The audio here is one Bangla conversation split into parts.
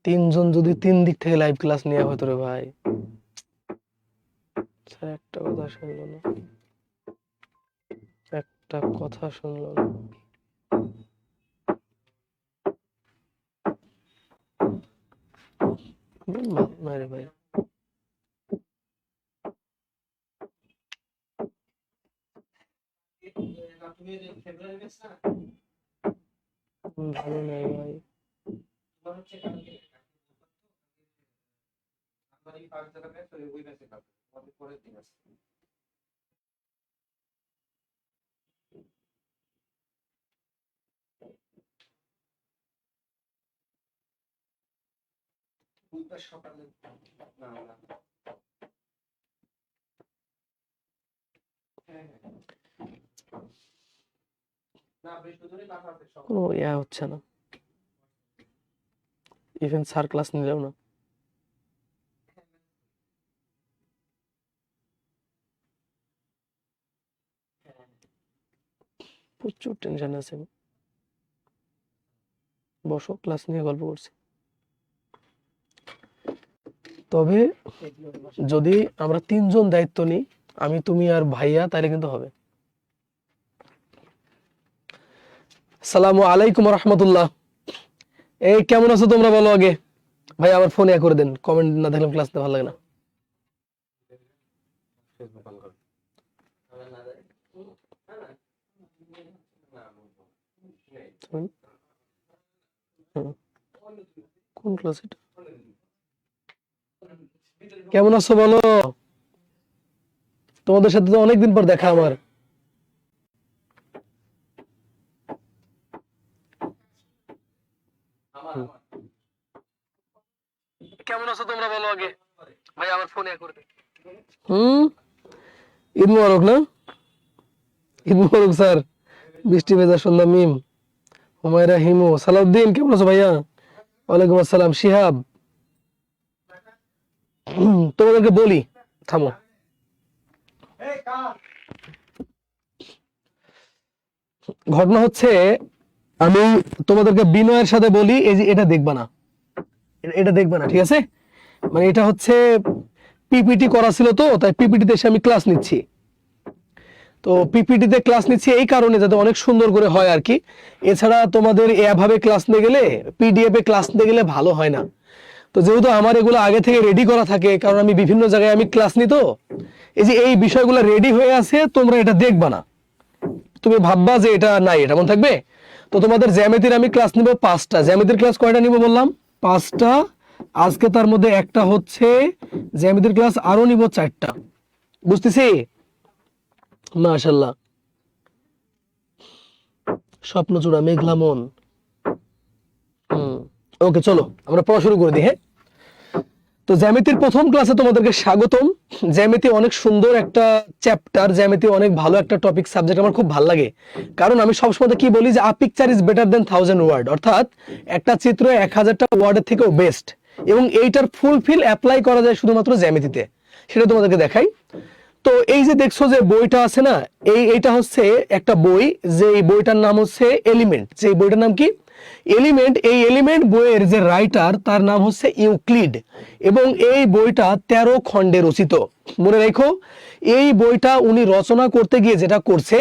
তিনজন যদি তিন দিক থেকে লাইভ ক্লাস নেওয়া হতো রে ভাই, স্যার একটা কথা শুনলো না, একটা কথা শুনলো না। না রে ভাই, ভালো নাই ভাই। কোনো ইয়া হচ্ছে না, ইভেন স্যার ক্লাস নিলেও না। প্রচুর টেনশন আছে, বসো, ক্লাস নিয়ে গল্প করছি। তবে যদি আমরা তিনজন দায়িত্ব নিই, আমি, তুমি আর ভাইয়া, তাহলে কিন্তু হবে। আসসালামু আলাইকুম রহমতুল্লাহ। এই কেমন আছো তোমরা, বলো আগে। ভাই আমার ফোন করে দেন, কমেন্ট না দেখলাম ক্লাস ভালো লাগে না। কোন ক্লাস এটা? কেমন আছো বলো, তোমাদের সাথে তো অনেকদিন পর দেখা আমার। কেমন আছো তোমরা বলো আগে। ভাই আমার ফোন করে দে। ঈদ মোবারক না? ঈদ মোবারক স্যার। বৃষ্টি ভেজা সন্ধ্যা মিম, হুমায়রা হিমু, সালাউদ্দিন কেমন আছো ভাইয়া? ওয়ালাইকুম আসসালাম। শিহাব, তোমাদেরকে বলি, থামো। ঘটনা হচ্ছে, আমি তোমাদেরকে বিনয়ের সাথে বলি, এই যে এটা দেখবা না, এটা দেখবা না, ঠিক আছে? মানে এটা হচ্ছে পিপিটি করা ছিল, তো তাই পিপিটিতে এসে আমি ক্লাস নিচ্ছি। তো পিপিটিতে ক্লাস নিচ্ছি এই কারণে যাতে অনেক সুন্দর করে হয় আর কি। এছাড়া তোমাদের এভাবে ক্লাস নিয়ে গেলে, পিডিএফ এ ক্লাস নিয়ে গেলে ভালো হয় না। তো যেহেতু আমার এগুলো আগে থেকে রেডি করা থাকে, কারণ আমি বিভিন্ন জায়গায় আমি ক্লাস নিই, তো এই যে এই বিষয়গুলো রেডি হয়ে আছে, তোমরা এটা দেখবা না, তুমি ভাববা যে এটা নাই, এটা মনে থাকবে। তো তোমাদের জ্যামিতির আমি ক্লাস নিব 5টা। জ্যামিতির ক্লাস কয়টা নিব বললাম? 5টা। আজকে তার মধ্যে একটা হচ্ছে জ্যামিতির ক্লাস, আরো নিব 4টা। বুঝতেছি? মাশাআল্লাহ। স্বপ্নচূড়া, মেঘলা মন। ওকে, চলো আমরা পড়া শুরু করে দিই। হ্যাঁ, তো জ্যামিতির প্রথম ক্লাসে তোমাদেরকে স্বাগতম। জ্যামিতি অনেক সুন্দর একটা চ্যাপ্টার, জ্যামিতি অনেক ভালো একটা টপিক, সাবজেক্ট আমার খুব ভালো লাগে। কারণ আমি সবসময় কি বলি যে a picture is better than 1000 word, অর্থাৎ একটা চিত্র 1000টা ওয়ার্ডের থেকেও বেস্ট। এবং এইটার ফুলফিল অ্যাপ্লাই করা যায় শুধুমাত্র জ্যামিতিতে, সেটা তোমাদেরকে দেখাই। তো এই যে দেখছো যে বইটা আছে না, এইটা হচ্ছে একটা বই, যে এই বইটার নাম হচ্ছে এলিমেন্ট। যে বইটার নাম কি? এলিমেন্ট। এই এলিমেন্ট বইয়ের যে রাইটার, তার নাম হচ্ছে ইউক্লিড, এবং এই বইটা 13 খণ্ডে রচিত। মনে রাখো, এই বইটা উনি রচনা করতে গিয়ে যেটা করছে,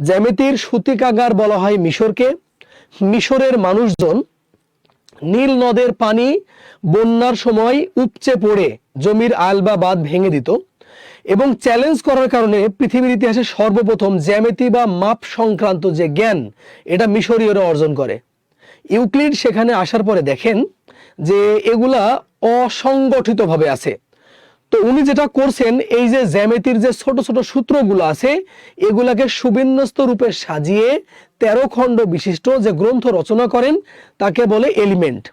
জ্যামিতির সূতিকাগার বলা হয় মিশরকে। মিশরের মানুষজন নীল নদের পানি বন্যার সময় উপচে পড়ে জমির আল বা বাঁধ ভেঙে দিত, এবং চ্যালেঞ্জ করার কারণে পৃথিবীর ইতিহাসে সর্বপ্রথম জ্যামিতি বা মাপ সংক্রান্ত যে জ্ঞান, এটা মিশরীয়রা অর্জন করে। ইউক্লিড সেখানে আসার পরে দেখেন যে এগুলা অসংগঠিতভাবে আছে। তো উনি যেটা করছেন, এই যে জ্যামিতির যে ছোট ছোট সূত্রগুলো আছে, এগুলাকে সুবিন্যস্ত রূপে সাজিয়ে 13 খণ্ড বিশিষ্ট যে গ্রন্থ রচনা করেন, তাকে বলে এলিমেন্ট।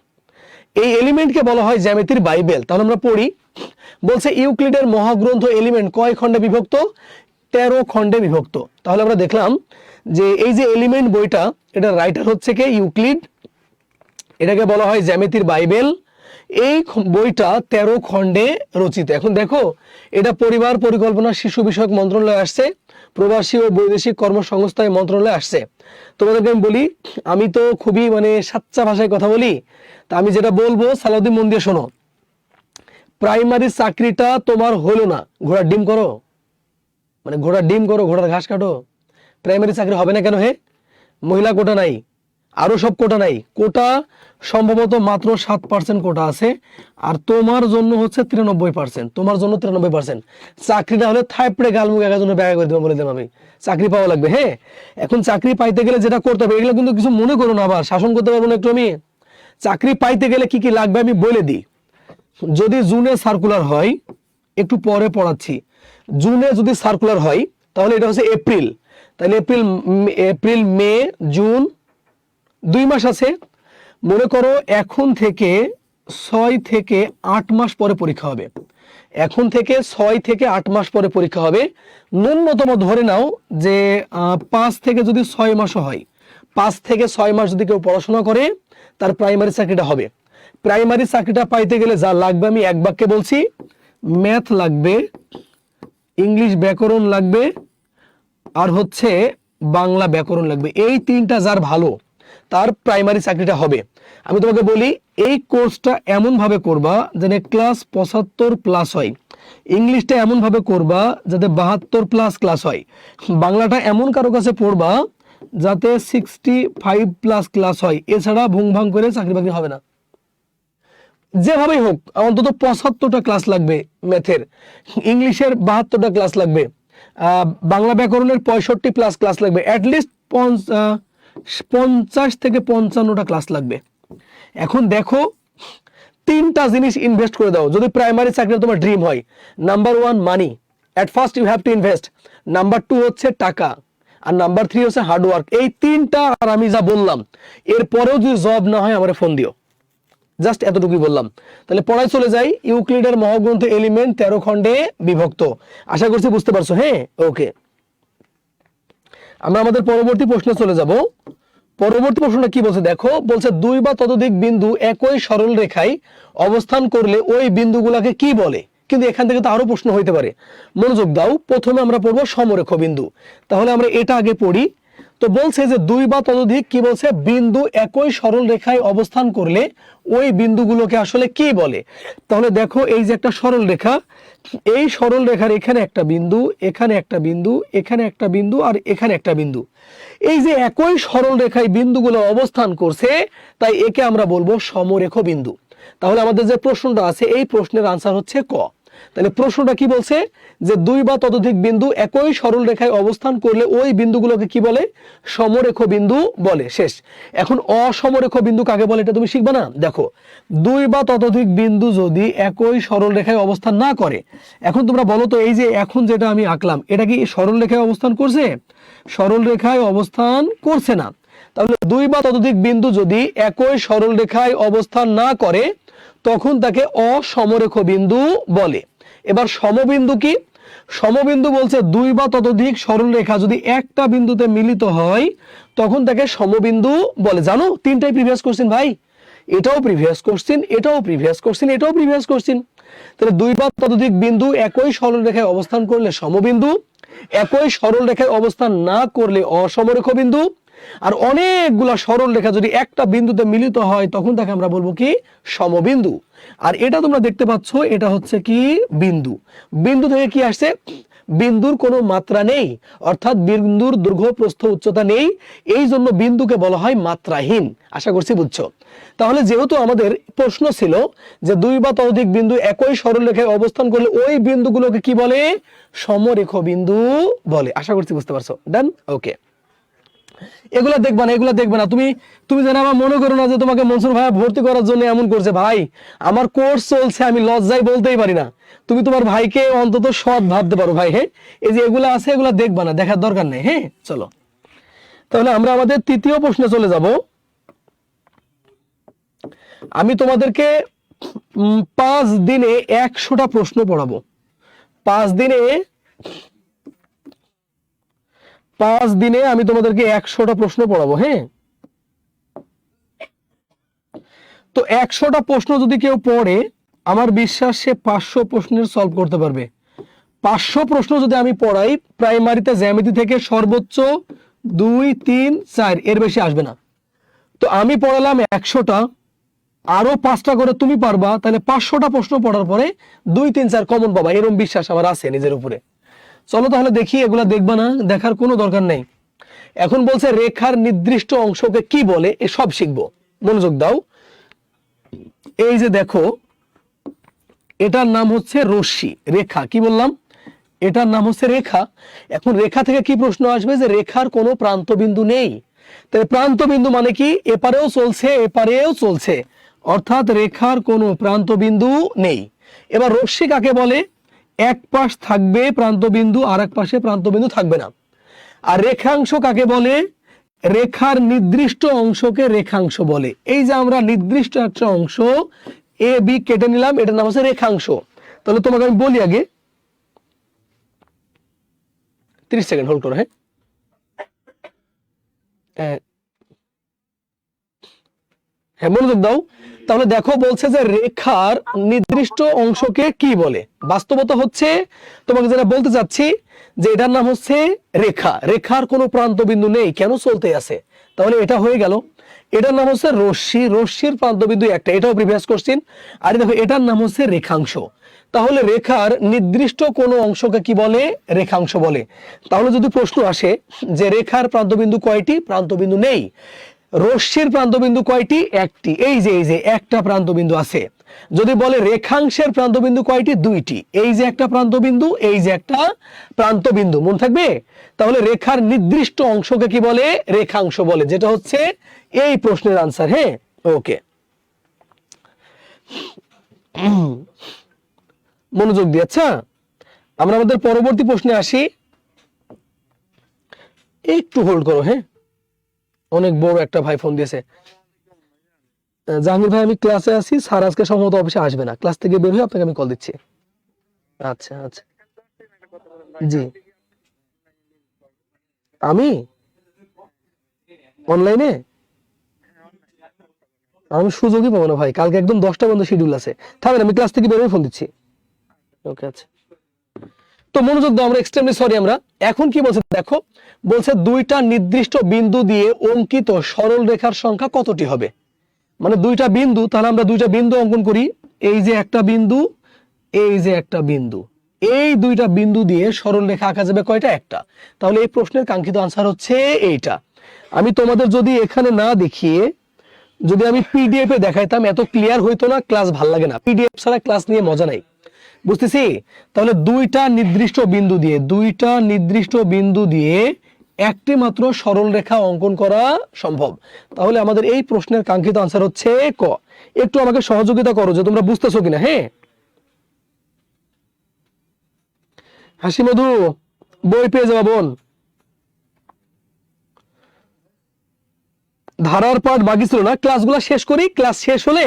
এই এলিমেন্টকে বলা হয় জ্যামিতির বাইবেল। তাহলে আমরা পড়ি। বলছে ইউক্লিডের মহাগ্রন্থ এলিমেন্ট কয় খণ্ডে বিভক্ত? 13 খণ্ডে বিভক্ত। তাহলে আমরা দেখলাম যে এই যে এলিমেন্ট বইটা, এটা রাইটার হচ্ছে কে? ইউক্লিড। এটাকে বলা হয় জ্যামিতির বাইবেল। এই বইটা 13 খণ্ডে রচিত। এখন দেখো, এটা পরিবার পরিকল্পনা শিশু বিষয়ক মন্ত্রণালয়ে আসছে, প্রবাসী ও বৈদেশিক কর্মসংস্থান মন্ত্রণালয়ে আসছে। তোমাদেরকে আমি বলি, আমি তো খুবই মানে সাচ্চা ভাষায় কথা বলি, তা আমি যেটা বলবো সালাউদ্দিন মন দিয়ে শোনো। প্রাইমারি চাকরিটা তোমার হলো না, ঘোড়ার ডিম করো, মানে ঘোড়ার ডিম করো, ঘোড়ার ঘাস কাটো, প্রাইমারি চাকরি হবে না কেন? হে, মহিলা কোটা নাই, আরো সব কোটা নাই, কোটা সম্ভবত মাত্র 7% কোটা আছে, আর তোমার জন্য হচ্ছে 93%, তোমার জন্য 93%। চাকরিটা হলে থাইপড়ে গালমুখ একার জন্য ব্যয় করে দেবো, বলে দেবো আমি, চাকরি পাওয়া লাগবে। হ্যাঁ, এখন চাকরি পাইতে গেলে যেটা করতে হবে, এগুলো কিন্তু কিছু মনে করো না, আবার শাসন করতে পারবো না একটু আমি। চাকরি পাইতে গেলে কি কি লাগবে আমি বলে দিই। যদি জুনে সার্কুলার হয়, একটু পরে পড়াচ্ছি, জুনে যদি সার্কুলার হয় তাহলে এটা হচ্ছে এপ্রিল, তাহলে এপ্রিল মে জুন 2 মাস আছে। মনে করো এখন থেকে 6 থেকে 8 মাস পরে পরীক্ষা হবে, এখন থেকে 6 থেকে 8 মাস পরে পরীক্ষা হবে। ন্যূনতম ধরে নাও যে 5 থেকে যদি 6 মাসও হয়, 5 থেকে 6 মাস যদি কেউ পড়াশোনা করে, তার প্রাইমারি চাকরিটা হবে। প্রাইমারি চাকরিটা পাইতে গেলে যা লাগবে আমি এক বাক্যে বলছি, ম্যাথ লাগবে, ইংলিশ ব্যাকরণ লাগবে, আর হচ্ছে বাংলা ব্যাকরণ লাগবে। এই তিনটা যার ভালো, তার প্রাইমারি চাকরিটা হবে। আমি তোমাকে বলি, এই কোর্সটা এমন ভাবে করবা যাতে ক্লাস 75 প্লাস হয়, ইংলিশটা এমন ভাবে করবা যাতে 72 প্লাস ক্লাস হয়, বাংলাটা এমন কারো কাছে পড়বা যাতে 65 প্লাস ক্লাস হয়। এছাড়া ভুং ভাং করে চাকরি বাকরি হবে না। যেভাবেই হোক অন্তত 75টা ক্লাস লাগবে ম্যাথের, ইংলিশের 72টা ক্লাস লাগবে, বাংলা ব্যাকরণের 65 প্লাস ক্লাস লাগবে, অ্যাটলিস্ট 50 থেকে 55টা ক্লাস লাগবে। এখন দেখো, তিনটা জিনিস ইনভেস্ট করে দাও যদি প্রাইমারি চাকরি তোমার ড্রিম হয়। Number 1 money, at first you have to invest. Number 2 হচ্ছে টাকা, আর নাম্বার 3 হচ্ছে হার্ডওয়ার্ক। এই তিনটা, আর আমি যা বললাম, এরপরেও যদি জব না হয় আমার ফোন দিও। জাস্ট এতটুকুই বললাম। তাহলে পড়ায় চলে যাই। ইউক্লিডের মহাগ্রন্থ এলিমেন্ট 13 খণ্ডে বিভক্ত। আশা করছি বুঝতে পারছো। হ্যাঁ, ওকে, আমরা আমাদের পরবর্তী প্রশ্নে চলে যাব। পরবর্তী প্রশ্নটা কি বলছে দেখো, বলছে 2 বা ততোধিক বিন্দু একই সরল রেখায় অবস্থান করলে ওই বিন্দুগুলোকে কি বলে। কিন্তু এখান থেকে তো আরো প্রশ্ন হইতে পারে, মনোযোগ দাও। প্রথমে আমরা পড়বো সমরেখ বিন্দু, তাহলে আমরা এটা আগে পড়ি। তো বলছে যে 2 বা ততোধিক কি বলছে, বিন্দু একই সরল রেখায় অবস্থান করলে ওই বিন্দুগুলোকে আসলে কি বলে। তাহলে দেখো, এই যে একটা সরল রেখা, এই সরল রেখার এখানে একটা বিন্দু, এখানে একটা বিন্দু, এখানে একটা বিন্দু, আর এখানে একটা বিন্দু। এই যে একই সরল রেখায় বিন্দুগুলো অবস্থান করছে, তাই একে আমরা বলবো সমরেখ বিন্দু। তাহলে আমাদের যে প্রশ্নটা আছে, এই প্রশ্নের আনসার হচ্ছে ক। তাহলে প্রশ্নটা কি বলছে, যে 2 বা ততোধিক বিন্দু একই সরল রেখায় অবস্থান করলে ওই বিন্দুগুলোকে কি বলে, সমরেখ বিন্দু বলে। শেষ। এখন অসমরেখ বিন্দু কাকে বলে এটা তুমি শিখবে না। দেখো, 2 বা ততোধিক বিন্দু যদি একই সরল রেখায় অবস্থান না করে, এখন তোমরা বলো তো, এই যে এখন যেটা আমি আঁকলাম, এটা কি সরল রেখায় অবস্থান করছে? সরল রেখায় অবস্থান করছে না। তাহলে 2 বা ততোধিক বিন্দু যদি একই সরল রেখায় অবস্থান না করে, তখন তাকে অসমরেখ বিন্দু বলে। এবার সমবিন্দু কি? সমবিন্দু বলছে 2 বা ততোধিক সরল রেখা যদি একটা বিন্দুতে মিলিত হয়, তখন তাকে সমবিন্দু বলে। জানো, তিনটাই প্রিভিয়াস কোশ্চেন ভাই, এটাও প্রিভিয়াস কোশ্চেন, এটাও প্রিভিয়াস কোশ্চেন, এটাও প্রিভিয়াস কোশ্চেন। তাহলে 2 বা ততোধিক বিন্দু একই সরল রেখায় অবস্থান করলে সমবিন্দু, একই সরল রেখায় অবস্থান না করলে অসমরেখ বিন্দু, আর অনেকগুলা সরল রেখা যদি একটা বিন্দুতে মিলিত হয়, তখন তাকে আমরা বলবো কি, সমবিন্দু। আর এটা তোমরা দেখতে পাচ্ছ, এটা হচ্ছে কি বিন্দু। বিন্দু থেকে কি আসছে, বিন্দুর কোনো মাত্রা নেই, অর্থাৎ বিন্দুর দৈর্ঘ্য প্রস্থ উচ্চতা নেই, এই জন্য বিন্দুকে বলা হয় মাত্রাহীন। আশা করছি বুঝছো। তাহলে যেহেতু আমাদের প্রশ্ন ছিল যে 2 বা ততোধিক বিন্দু একই সরল রেখায় অবস্থান করলে ওই বিন্দুগুলোকে কি বলে, সমরেখ বিন্দু বলে। আশা করছি বুঝতে পারছো। ডান, ওকে। এগুলা দেখবা না, এগুলা দেখবে না। তুমি যেন আমার মনে করো না যে তোমাকে মনসুর ভাইয়া ভর্তি করার জন্য এমন করছে। ভাই, আমার কোর্স চলছে, আমি লজ্জায় বলতেই পারি না। তুমি তোমার ভাইকে অন্তত সৎ ভাবতে পারো ভাই। হ্যাঁ, এই যে এগুলা আছে, এগুলা দেখবা না, দেখার দরকার নেই। হ্যাঁ, চলো তাহলে আমরা আমাদের তৃতীয় প্রশ্নে চলে যাব। আমি তোমাদেরকে 5 দিনে 100টা প্রশ্ন পড়াবো। 5 দিনে আমি তোমাদেরকে 100টা প্রশ্ন পড়াবো। হ্যাঁ, তো 100টা প্রশ্ন যদি কেউ পড়ে, আমার বিশ্বাস সে 500 প্রশ্নের সলভ করতে পারবে। 500 প্রশ্ন যদি আমি পড়াই প্রাইমারিতে জ্যামিতি থেকে সর্বোচ্চ 2, 3, 4 এর বেশি আসবে না। তো আমি পড়ালাম 100টা, আরো 5টা করে তুমি পারবা, তাহলে 500টা প্রশ্ন পড়ার পরে 2, 3, 4 কমন পাবা, এরকম বিশ্বাস আমার আছে নিজের উপরে। চলো তাহলে দেখি, এগুলা দেখবা না, দেখার কোনো দরকার নেই। এখন বলছে রেখার নির্দিষ্ট অংশকে কি বলে, এ সব শিখবো, মনোযোগ দাও। এই যে দেখো, এটার নাম হচ্ছে রশ্মি, রেখা, কি বললাম, এটার নাম হচ্ছে রেখা। এখন রেখা থেকে কি প্রশ্ন আসবে, যে রেখার কোনো প্রান্ত বিন্দু নেই। তাহলে প্রান্ত বিন্দু মানে কি, এপারেও চলছে এপারেও চলছে, অর্থাৎ রেখার কোনো প্রান্ত বিন্দু নেই। এবার রশ্মি কাকে বলে, এক পাশ থাকবে প্রান্ত বিন্দু, আর এক পাশে প্রান্ত বিন্দু থাকবে না। আর রেখাংশ কাকে বলে, রেখার নির্দিষ্ট অংশকে রেখাংশ বলে। এই যে আমরা নির্দিষ্ট একটা অংশ এ বি কেটে নিলাম, এটার নাম হচ্ছে রেখাংশ। তাহলে তোমাকে আমি বলি আগে, 30 সেকেন্ড হোল্ড করো। হ্যাঁ, হ্যাঁ মনোযোগ দাও। তাহলে দেখো বলছে যে রেখার নির্দিষ্ট অংশকে কি বলে। বাস্তবতা হচ্ছে, তোমাকে যেটা বলতে চাচ্ছি, যে এটার নাম হচ্ছে রেখা, রেখার কোনো প্রান্ত বিন্দু নেই, কেন চলতে আছে। তাহলে এটা হয়ে গেল। এটার নাম হচ্ছে রশ্মি, রশ্মির প্রান্ত বিন্দু একটা, এটাও প্রিভিয়াস কোশ্চেন। আর দেখো এটার নাম হচ্ছে রেখাংশ। তাহলে রেখার নির্দিষ্ট কোনো অংশকে কি বলে, রেখাংশ বলে। তাহলে যদি প্রশ্ন আসে যে রেখার প্রান্তবিন্দু কয়টি, প্রান্তবিন্দু নেই। রশ্মির প্রান্তবিন্দু কয়টি, একটি, এই যে একটা প্রান্তবিন্দু আছে। যদি বলে রেখাংশের প্রান্তবিন্দু কয়টি, দুইটি, এই যে একটা প্রান্তবিন্দু, এই যে একটা প্রান্তবিন্দু, মনে থাকবে। তাহলে রেখার নির্দিষ্ট অংশকে কি বলে, রেখাংশ বলে, যেটা হচ্ছে এই প্রশ্নের আনসার। হ্যাঁ, ওকে, মনোযোগ দিয়ে। আচ্ছা, আমরা আমাদের পরবর্তী প্রশ্নে আসি, একটু হোল্ড করো। হ্যাঁ, অনেক বড় একটা ভাই ফোন দিয়েছে। জাহাঙ্গীর ভাই, আমি ক্লাসে আছি, স্যার আজকে সম্ভবত অফিসে আসবে না, ক্লাস থেকে বের হয়ে আপনাকে আমি কল দিচ্ছি। আচ্ছা আচ্ছা, জি। আমি অনলাইনে, আমি সুযোগই পাবো না ভাই, কালকে একদম 10টা পর্যন্ত শিডিউল আছে। থাকবেন, আমি ক্লাস থেকে বের হয়ে ফোন দিচ্ছি। ওকে, আচ্ছা। তো মনোযোগ দাও, আমরা এক্সট্রিমলি সরি। আমরা এখন কি বলছে দেখো, বলছে দুইটা নির্দিষ্ট বিন্দু দিয়ে অঙ্কিত সরল রেখার সংখ্যা কতটি হবে। মানে দুইটা বিন্দু, তাহলে আমরা দুইটা বিন্দু অঙ্কন করি, এই যে একটা বিন্দু, এই যে একটা বিন্দু, এই দুইটা বিন্দু দিয়ে সরল রেখা আঁকা যাবে কয়টা, একটা। তাহলে এই প্রশ্নের কাঙ্ক্ষিত আনসার হচ্ছে এইটা। আমি তোমাদের যদি এখানে না দেখিয়ে যদি আমি পিডিএফ এ দেখাইতাম, এত ক্লিয়ার হইতো না, ক্লাস ভাল লাগে না, পিডিএফ ছাড়া ক্লাস নিয়ে মজা নাই, বুঝতেছি। তাহলে দুইটা নির্দিষ্ট বিন্দু দিয়ে একটি মাত্র সরল রেখা অঙ্কন করা সম্ভব। তাহলে আমাদের এই প্রশ্নের কাঙ্ক্ষিত আনসার হচ্ছে ক। একটু আমাকে সহযোগিতা করো যে তোমরা বুঝতেছো কিনা। হ্যাঁ, হাসি মধু, বই পেয়ে যাবা বোন। ধারার পাঠ বাকি ছিল না, ক্লাসগুলো শেষ করি, ক্লাস শেষ হলে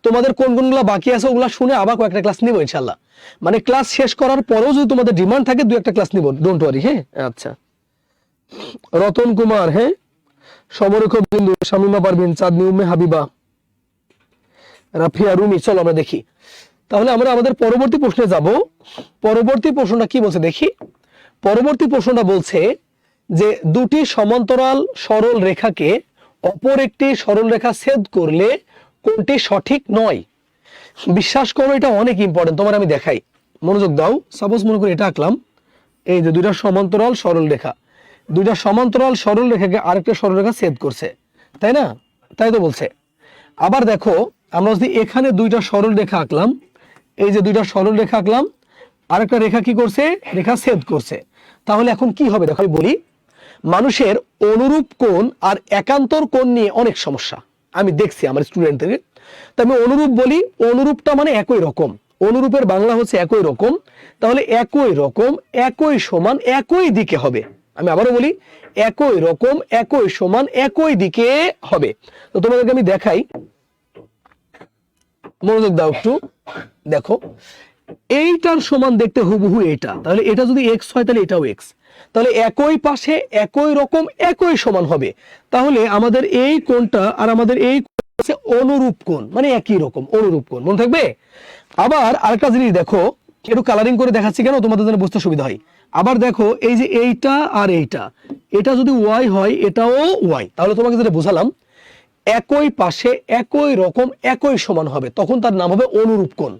তোমাদের কোন কোনগুলো বাকি আছে ওগুলা শুনে আবার কয়েকটা ক্লাস নিব ইনশাআল্লাহ। মানে ক্লাস শেষ করার পরেও যদি তোমাদের ডিমান্ড থাকে, দুই একটা ক্লাস নিব, ডোন্ট ওয়ারি। হ্যাঁ, আচ্ছা। রতন কুমার, হ্যাঁ, সমরেখ বিন্দু, শামিমা পারভিন, চাঁদনি, উম্মে হাবিবা, রাফিয়া, রুমি। চলো আমরা দেখি, তাহলে আমরা আমাদের পরবর্তী প্রশ্নে যাব। পরবর্তী প্রশ্নটা কি বলছে দেখি। পরবর্তী প্রশ্নটা বলছে যে দুটি সমান্তরাল সরল রেখাকে অপর একটি সরল রেখা ছেদ করলে কোনটি সঠিক নয়। বিশ্বাস করো, এটা অনেক ইম্পর্টেন্ট, তোমার আমি দেখাই, মনোযোগ দাও। সাপোজ মনে করি এটা আঁকলাম, এই যে দুইটা সমান্তরাল সরল রেখা, দুইটা সমান্তরাল সরল রেখাকে আরেকটা সরল রেখা ছেদ করছে, তাই না, তাই তো বলছে। আবার দেখো, আমরা যদি এখানে দুইটা সরল রেখা আঁকলাম, এই যে দুইটা সরল রেখা আঁকলাম, আরেকটা রেখা কি করছে, রেখা ছেদ করছে। তাহলে এখন কি হবে দেখো, আমি বলি, মানুষের অনুরূপ কোণ আর একান্তর কোণ নিয়ে অনেক সমস্যা আমি দেখছি আমার স্টুডেন্টদের। তো আমি অনুরূপ বলি, অনুরূপটা মানে একই রকম, অনুরূপের বাংলা হচ্ছে একই রকম। তাহলে একই রকম, একই সমান, একই দিকে হবে। আমি আবারও বলি, একই রকম, একই সমান, একই দিকে হবে। তো তোমাদেরকে আমি দেখাই, মনোযোগ দাও একটু, দেখো এইটার সমান দেখতে হুবহু এটা, তাহলে এটা যদি এক্স হয় তাহলে এটাও এক্স, তাহলে একই পাশে একই রকম একই সমান হবে। তাহলে আমাদের এই কোণটা আর আমাদের এই অনুরূপ কোণ, মানে একই রকম অনুরূপ কোণ, মনে থাকবে। আবার আরেকটা জিনিস দেখো, একটু কালারিং করে দেখাচ্ছি কেন, তোমাদের জন্য বুঝতে সুবিধা হয়। আবার দেখো এই যে এইটা আর এইটা, এটা যদি ওয়াই হয় এটাও ওয়াই, তাহলে তোমাকে যেটা বোঝালাম একই পাশে একই রকম একই সমান হবে, তখন তার নাম হবে অনুরূপ কোণ।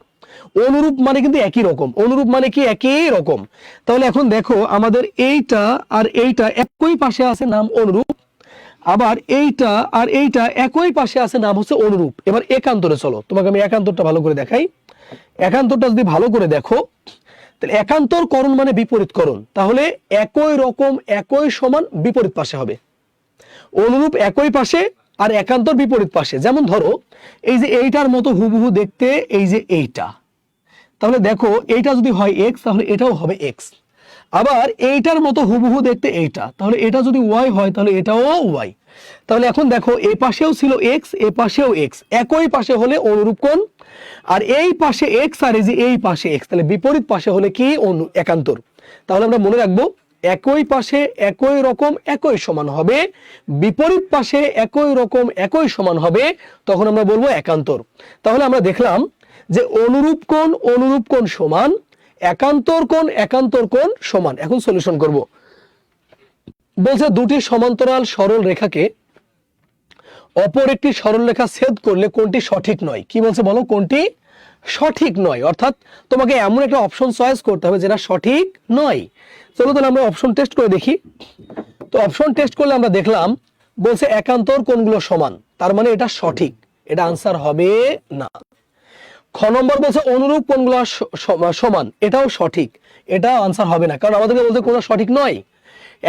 অনুরূপ মানে কিন্তু একই রকম, অনুরূপ মানে কি একই রকম। তাহলে এখন দেখো আমাদের এইটা আর এইটা একই পাশে আছে, নাম অনুরূপ। আবার এইটা আর এইটা একই পাশে আছে, নাম হচ্ছে অনুরূপ। এবার একান্তরে চলো, তোমাকে আমি একান্তরটা ভালো করে দেখাই। একান্তরটা যদি ভালো করে দেখো, তাহলে একান্তর করণ মানে বিপরীতকরণ, তাহলে একই রকম একই সমান বিপরীত পাশে হবে। অনুরূপ একই পাশে আর একান্তর বিপরীত পাশে। যেমন ধরো এই যে এইটার মতো হুবহু দেখতে এই যে এইটা, তাহলে দেখো এইটা যদি হয় এক্স তাহলে এটাও হবে এক্স। আবার এইটার মতো হুবহু দেখতে এইটা, তাহলে এটা যদি ওয়াই হয় তাহলে এটাও ওয়াই। তাহলে এখন দেখো এই পাশেও ছিল এক্স, এ পাশেও এক্স, একই পাশে হলে অনুরূপ কোণ। আর এই পাশে এক্স আর এই যে এই পাশে এক্স, তাহলে বিপরীত পাশে হলে কি একান্তর। তাহলে আমরা মনে রাখবো একই পাশে একই রকম একই সমান হবে, বিপরীত পাশে একই রকম একই সমান হবে, তখন আমরা বলবো একান্তর। তাহলে আমরা দেখলাম যে অনুরূপ কোণ সমান, একান্তর কোণ সমান। এখন সলিউশন করব। বলছে দুটি সমান্তরাল সরল রেখাকে অপর একটি সরল রেখা ছেদ করলে কোনটি সঠিক নয়। কি বলছে বলো, কোনটি সঠিক নয়। অর্থাৎ তোমাকে এমন একটা অপশন চয়েস করতে হবে যেটা সঠিক নয়। চলো তাহলে আমরা অপশন টেস্ট করে দেখি। তো অপশন টেস্ট করলে আমরা দেখলাম বলছে একান্তর কোণগুলো সমান, তার মানে এটা সঠিক, এটা আনসার হবে না। খ নম্বর বলছে অনুরূপ কোণগুলো সমান, এটাও সঠিক, এটা আনসার হবে না, কারণ আমাদেরকে বলতে কোনো সঠিক নয়।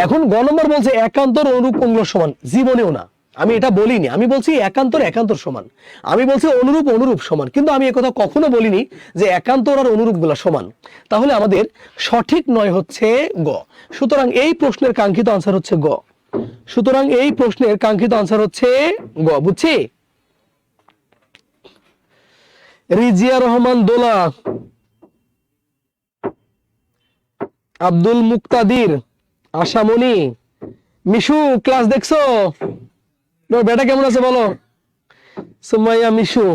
এখন গ নম্বর বলছে একান্তর অনুরূপ কোণগুলো সমান, জীবনেও না, আমি এটা বলিনি। আমি বলছি একান্তর সমান, আমি বলছি অনুরূপ সমান, কিন্তু আমি একথা কখনো বলিনি যে একান্তর আর অনুরূপগুলো সমান। তাহলে আমাদের সঠিক নয় হচ্ছে গ। সুতরাং এই প্রশ্নের কাঙ্ক্ষিত আনসার হচ্ছে গ। সুতরাং এই প্রশ্নের কাঙ্ক্ষিত আনসার হচ্ছে গ, বুঝছি। রিজিয়া রহমান দোলা, আব্দুল মুক্তাদির, আশামণি, মিশু ক্লাস দেখছো? বেটা কেমন আছে বলো? সুমাইয়া, মিশু।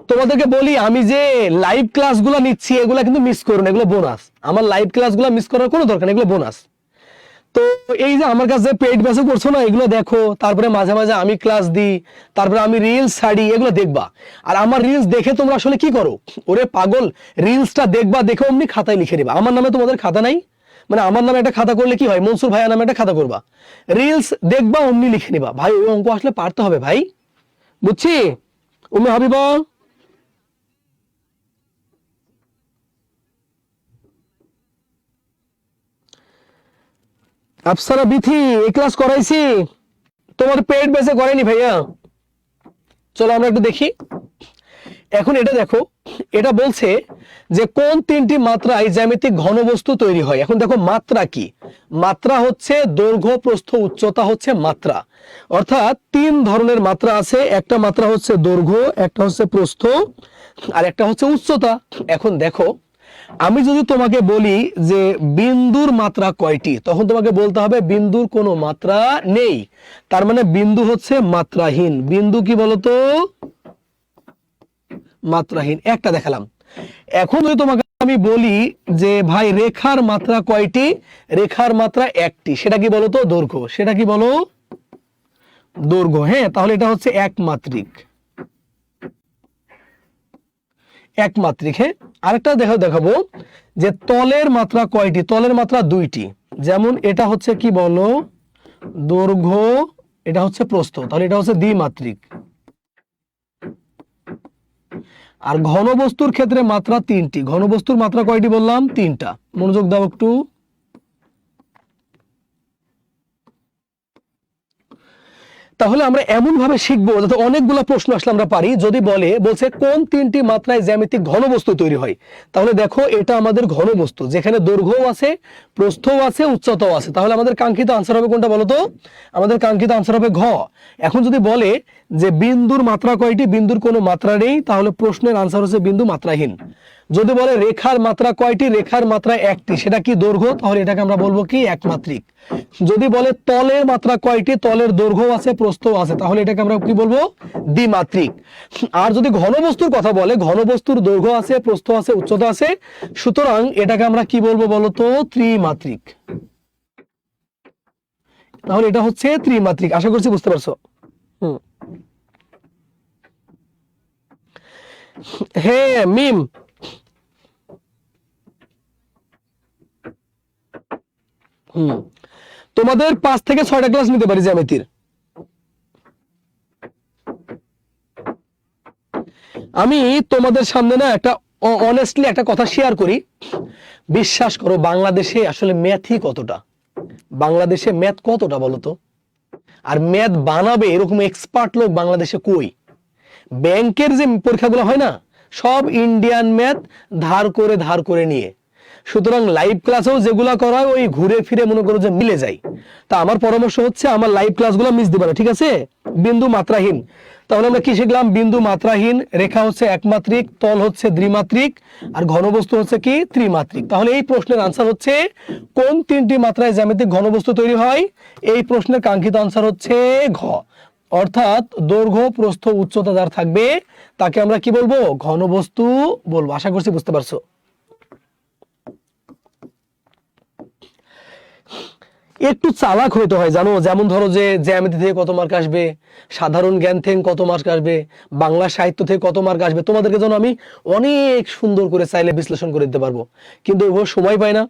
তোমাদেরকে বলি আমি যে লাইভ ক্লাসগুলো নিচ্ছি এগুলা কিন্তু মিস করো না, এগুলো বোনাস। আমার লাইভ ক্লাসগুলো মিস করার কোনো দরকার নেই, এগুলো বোনাস। তো এই যে আমার কাছে পেইড ব্যাচে করছো না, এগুলো দেখো, তারপরে মাঝে মাঝে আমি ক্লাস দিই, তারপরে আমি রিলস ছাড়ি, এগুলো দেখবা। আর আমার রিলস দেখে তোমরা আসলে কি করো, ওরে পাগল, রিলসটা দেখবা, দেখে অমনি খাতায় লিখে নিবা। আমার নামে তোমাদের খাতা নাই, মানে আমার নামে একটা খাতা করলে কি হয়, মনসুর ভাইয়া নামে একটা খাতা করবা, রিলস দেখবা অমনি লিখে নিবা। ভাই ওই অঙ্ক আসলে পারতে হবে ভাই, বুঝছি। উম্মে হাবিবা, আফসারা বিথি, এই ক্লাস করাইছি, তোমার পেইড ব্যাচে করেনি ভাইয়া। চলো আমরা একটু দেখি। এখন এটা দেখো, এটা বলছে যে কোন তিনটি মাত্রায় জ্যামিতিক ঘনবস্তু তৈরি হয়। এখন দেখো মাত্রা কি, মাত্রা হচ্ছে দৈর্ঘ্য, প্রস্থ, উচ্চতা হচ্ছে মাত্রা। অর্থাৎ তিন ধরনের মাত্রা আছে, একটা মাত্রা হচ্ছে দৈর্ঘ্য, একটা হচ্ছে প্রস্থ, আর একটা হচ্ছে উচ্চতা। এখন দেখো আমি যদি তোমাকে বলি যে বিন্দুর মাত্রা কয়টি, তখন তোমাকে বলতে হবে বিন্দুর কোনো মাত্রা নেই, তার মানে বিন্দু হচ্ছে মাত্রাহীন। বিন্দু কি বলতো, মাত্রাহীন। একটা দেখালাম। এখন যদি তোমাকে আমি বলি যে ভাই রেখার মাত্রা কয়টি, রেখার মাত্রা একটি, সেটা কি বলতো, দৈর্ঘ্য। সেটা কি বলো, দৈর্ঘ্য। হ্যাঁ, তাহলে এটা হচ্ছে একমাত্রিক, একমাত্রিক। হ্যাঁ, আরেকটা দেখাবো যে তলের মাত্রা কয়টি, তলের মাত্রা দুইটি। যেমন এটা হচ্ছে কি বলো, দৈর্ঘ্য, এটা হচ্ছে প্রস্থ, তাহলে এটা হচ্ছে দ্বিমাত্রিক। আর ঘনবস্তুর ক্ষেত্রে মাত্রা তিনটি। ঘনবস্তুর মাত্রা কয়টি বললাম, তিনটা। মনোযোগ দাও একটু। তাহলে আমরা এমন ভাবে শিখবো যাতে অনেকগুলো প্রশ্ন আসলে আমরা পারি। যদি বলছে কোন তিনটি মাত্রায় জ্যামিতিক ঘনবস্তু তৈরি হয়, তাহলে দেখো এটা আমাদের ঘনবস্তু, যেখানে দৈর্ঘ্যও আছে, প্রস্থও আছে, উচ্চতাও আছে। তাহলে আমাদের কাঙ্ক্ষিত আনসার হবে কোনটা বলতো, আমাদের কাঙ্ক্ষিত আনসার হবে ঘ। এখন যদি বলে যে বিন্দুর মাত্রা কয়টি, বিন্দুর কোনো মাত্রা নেই, তাহলে প্রশ্নের আনসার হচ্ছে বিন্দু মাত্রাহীন। যদি বলে রেখার মাত্রা কয়টি, রেখার মাত্রা একটি, সেটা কি দৈর্ঘ্য, তাহলে এটাকে আমরা বলবো কি একমাত্রিক। যদি বলে তলের মাত্রা কয়টি, তলের দৈর্ঘ্য আছে প্রস্থ আছে, তাহলে এটাকে আমরা কি বলবো দ্বিমাত্রিক। আর যদি ঘনবস্তুর কথা বলে, ঘনবস্তুর দৈর্ঘ্য আছে প্রস্থ আছে উচ্চতা আছে, সুতরাং এটাকে আমরা কি বলবো বলতো ত্রিমাত্রিক। তাহলে এটা হচ্ছে ত্রিমাত্রিক, আশা করছি বুঝতে পারছো। হ্যাঁ মিম, তোমাদের 5 থেকে 6টা ক্লাস নিতে পারি জ্যামিতির। আমি তোমাদের সামনে না একটা অনেস্টলি একটা কথা শেয়ার করি, বিশ্বাস করো বাংলাদেশে আসলে ম্যাথই কতটা, বাংলাদেশে ম্যাথ কতটা বলতো, আর ম্যাথ বানাবে এরকম এক্সপার্ট লোক বাংলাদেশে কই? ব্যাংকের যে পরীক্ষাগুলো হয় না, সব ইন্ডিয়ান ম্যাথ ধার করে নিয়ে। সুতরাং লাইভ ক্লাসেও যেগুলা করা হয় ওই ঘুরে ফিরে মনে করো যে মিলে যায়। তা আমার পরামর্শ হচ্ছে আমার লাইভ ক্লাসগুলো মিস দিবে না, ঠিক আছে? বিন্দু মাত্রাহীন, তাহলে আমরা কি শিখলাম? বিন্দু মাত্রাহীন, রেখা হচ্ছে একমাত্রিক, তল হচ্ছে দ্বিমাত্রিক, আর ঘনবস্তু হচ্ছে কি ত্রিমাত্রিক। তাহলে এই প্রশ্নের আনসার হচ্ছে কোন 3টি মাত্রায় জ্যামিতিক ঘনবস্তু তৈরি হয়? এই প্রশ্নের কাঙ্ক্ষিত আনসার হচ্ছে ঘ, অর্থাৎ দৈর্ঘ্য প্রস্থ উচ্চতা যার থাকবে তাকে আমরা কি বলবো ঘনবস্তু বলবো। আশা করছি বুঝতে পারছো। একটু চালাক হইতে হয় জানো, যেমন ধরো যে জ্যামিতি থেকে কত মার্ক আসবে, সাধারণ জ্ঞান থেকে কত মার্ক আসবে, বাংলা সাহিত্য থেকে কত মার্ক আসবে, তোমাদেরকে যেন আমি অনেক সুন্দর করে চাইলে বিশ্লেষণ করে দিতে পারবো, কিন্তু ওইভাবে সময় পাই না।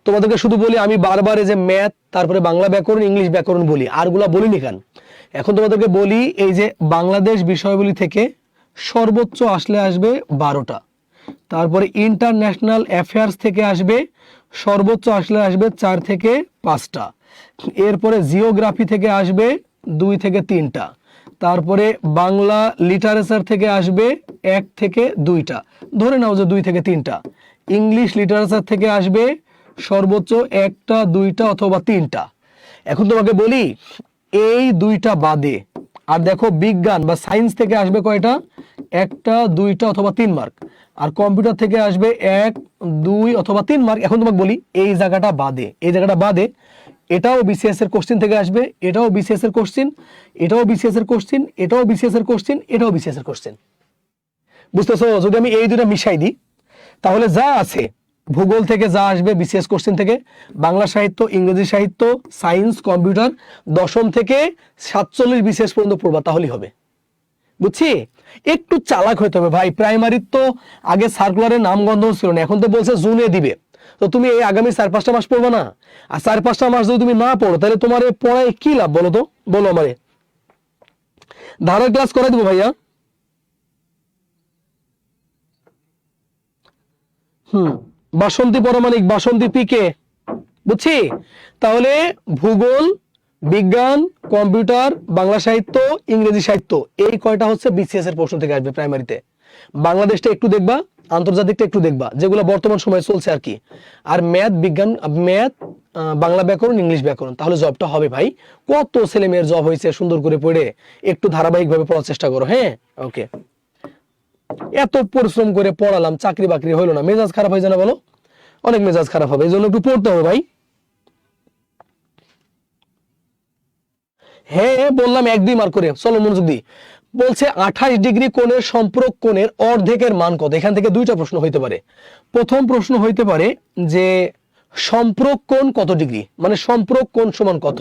তোমাদেরকে শুধু বলি আমি বারবার যে ম্যাথ, তারপরে বাংলা ব্যাকরণ, ইংলিশ ব্যাকরণ বলি, আরগুলা বলিনি কেন? এখন তোমাদেরকে বলি এই যে বাংলাদেশ বিষয়বলি থেকে সর্বোচ্চ আসলে আসবে 12টা, তারপরে ইন্টারন্যাশনাল অ্যাফেয়ার্স থেকে আসবে সর্বোচ্চ আসলে আসবে 4 থেকে 5টা, এরপরে জিওগ্রাফি থেকে আসবে 2 থেকে 3টা, তারপরে বাংলা লিটারেচার থেকে আসবে 1 থেকে 2টা, ধরে নাও যে 2 থেকে 3টা, ইংলিশ লিটারেচার থেকে আসবে সর্বোচ্চ 1টা 2টা অথবা 3টা। এখন তোমাকে বলি এই 2টা বাদে আর দেখো বিজ্ঞান বা সায়েন্স থেকে আসবে কয়টা? 1টা 2টা অথবা 3 মার্ক, আর কম্পিউটার থেকে আসবে 1 2 অথবা 3 মার্ক। এখন তোমাকে বলি এই জায়গাটা বাদে, এই জায়গাটা বাদে এটাও বিসিএস এর কোশ্চেন থেকে আসবে, এটাও বিসিএস এর কোশ্চেন, এটাও বিসিএস এর কোশ্চেন, এটাও বিসিএস এর কোশ্চেন, এটাও বিসিএস এর কোশ্চেন। বুঝতেছো? যদি আমি এই দুটো মিশাই দিই তাহলে যা আছে ভূগোল থেকে যা আসবে বিসিএস কোশ্চেন থেকে, বাংলা সাহিত্য, ইংরেজি সাহিত্য, সায়েন্স, কম্পিউটার 10ম থেকে 47 বিসিএস পর্যন্ত পড়বা, তাহলেই হবে। বুঝছি? একটু চালাক হইতে হবে ভাই। প্রাইমারির তো আগে সার্কুলারের নামগন্ধ ছিল না, এখন তো বলছে জুনে দিবে, তো তুমি এই আগামী 4-5টা মাস পড়বা না? আর 4-5টা মাস যদি তুমি না পড়ো তাহলে তোমার পড়ায় কি লাভ বলো তো? বলো আমারে। ধারার ক্লাস করাই দেবো ভাইয়া। বাসন্তী পরমাণিক, বাসন্তী পিকে, বুঝছি? তাহলে ভূগোল, বিজ্ঞান, কম্পিউটার, বাংলা সাহিত্য, ইংরেজি সাহিত্য, এই কয়টা হচ্ছে বিসিএস এর প্রশ্ন থেকে আসবে প্রাইমারিতে। বাংলাদেশটা একটু দেখবা, আন্তর্জাতিকটা একটু দেখবা, যেগুলো বর্তমান সময়ে চলছে আর কি। আর ম্যাথ, বিজ্ঞান, ম্যাথ, বাংলা ব্যাকরণ, ইংলিশ ব্যাকরণ, তাহলে জবটা হবে ভাই। কত ছেলে মেয়ের জব হয়েছে সুন্দর করে পড়ে, একটু ধারাবাহিকভাবে পড়ার চেষ্টা করো। হ্যাঁ, ওকে। এত পরিশ্রম করে পড়ালাম, চাকরি বাকরি হইলো না, মেজাজ খারাপ হয়ে যায় না বলো? অনেক মেজাজ খারাপ হবে, এই জন্য একটু পড়তে হবে ভাই। হ্যাঁ বললাম 1-2 মার্ক করে, চলো মনোযোগ দিই। বলছে 28 ডিগ্রি কোণের সম্পূরক কোণের অর্ধেকের মান কত? এখান থেকে 2টা প্রশ্ন হইতে পারে। প্রথম প্রশ্ন হইতে পারে যে সম্পূরক কোণ কত ডিগ্রি, মানে সম্পূরক কোণ সমান কত?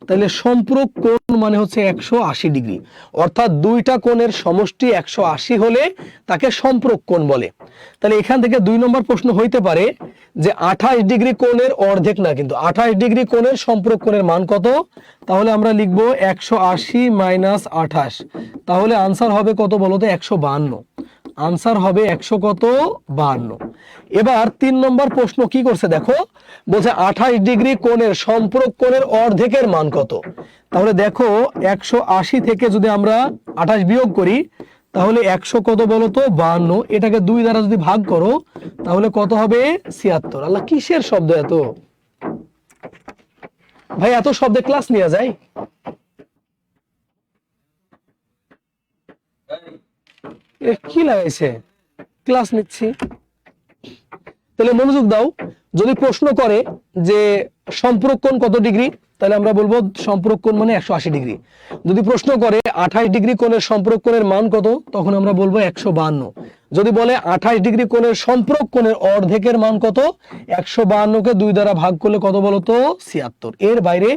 তাহলে সম্পূরক কোণ মানে হচ্ছে 180 ডিগ্রি, অর্থাৎ 2টা কোণের সমষ্টি 180 হলে তাকে সম্পূরক কোণ বলে। তাহলে এখান থেকে 2 নম্বর প্রশ্ন হইতে পারে যে 28 ডিগ্রি কোণের অর্ধেক না, কিন্তু 28 ডিগ্রি কোণের সম্পূরক কোণের মান কত? তাহলে আমরা লিখব 180 মাইনাস 28, তাহলে আনসার হবে কত বলো তো? 152। আনসার হবে 100 কত? 52। এবার 3 নম্বর প্রশ্ন কি করছে দেখো, বলছে 28 ডিগ্রি কোণের সম্পূরক কোণের অর্ধেকের মান কত? তাহলে দেখো 180 থেকে যদি আমরা 28 বিয়োগ করি তাহলে 100 কত বলো তো? 52। এটাকে 2 দ্বারা যদি ভাগ করো তাহলে কত হবে? 76। আল্লাহ, কিসের শব্দ এত ভাই? এত শব্দে ক্লাস নেওয়া যায়? কি লাগাইছে? ক্লাস নিচ্ছি। তাহলে মনোযোগ দাও, যদি প্রশ্ন করে যে সম্পূরক কোণ কত ডিগ্রি, তাহলে আমরা বলবো সম্পূরক কোণ মানে 180 ডিগ্রি। যদি প্রশ্ন করে 28 ডিগ্রি কোণের সম্পূরক কোণের মান কত, তখন আমরা বলবো 152। যদি বলে 28 ডিগ্রি কোণের সম্পূরক কোণের অর্ধেকের মান কত, 152কে 2 দ্বারা ভাগ করলে কত বলতো, 76। এর বাইরে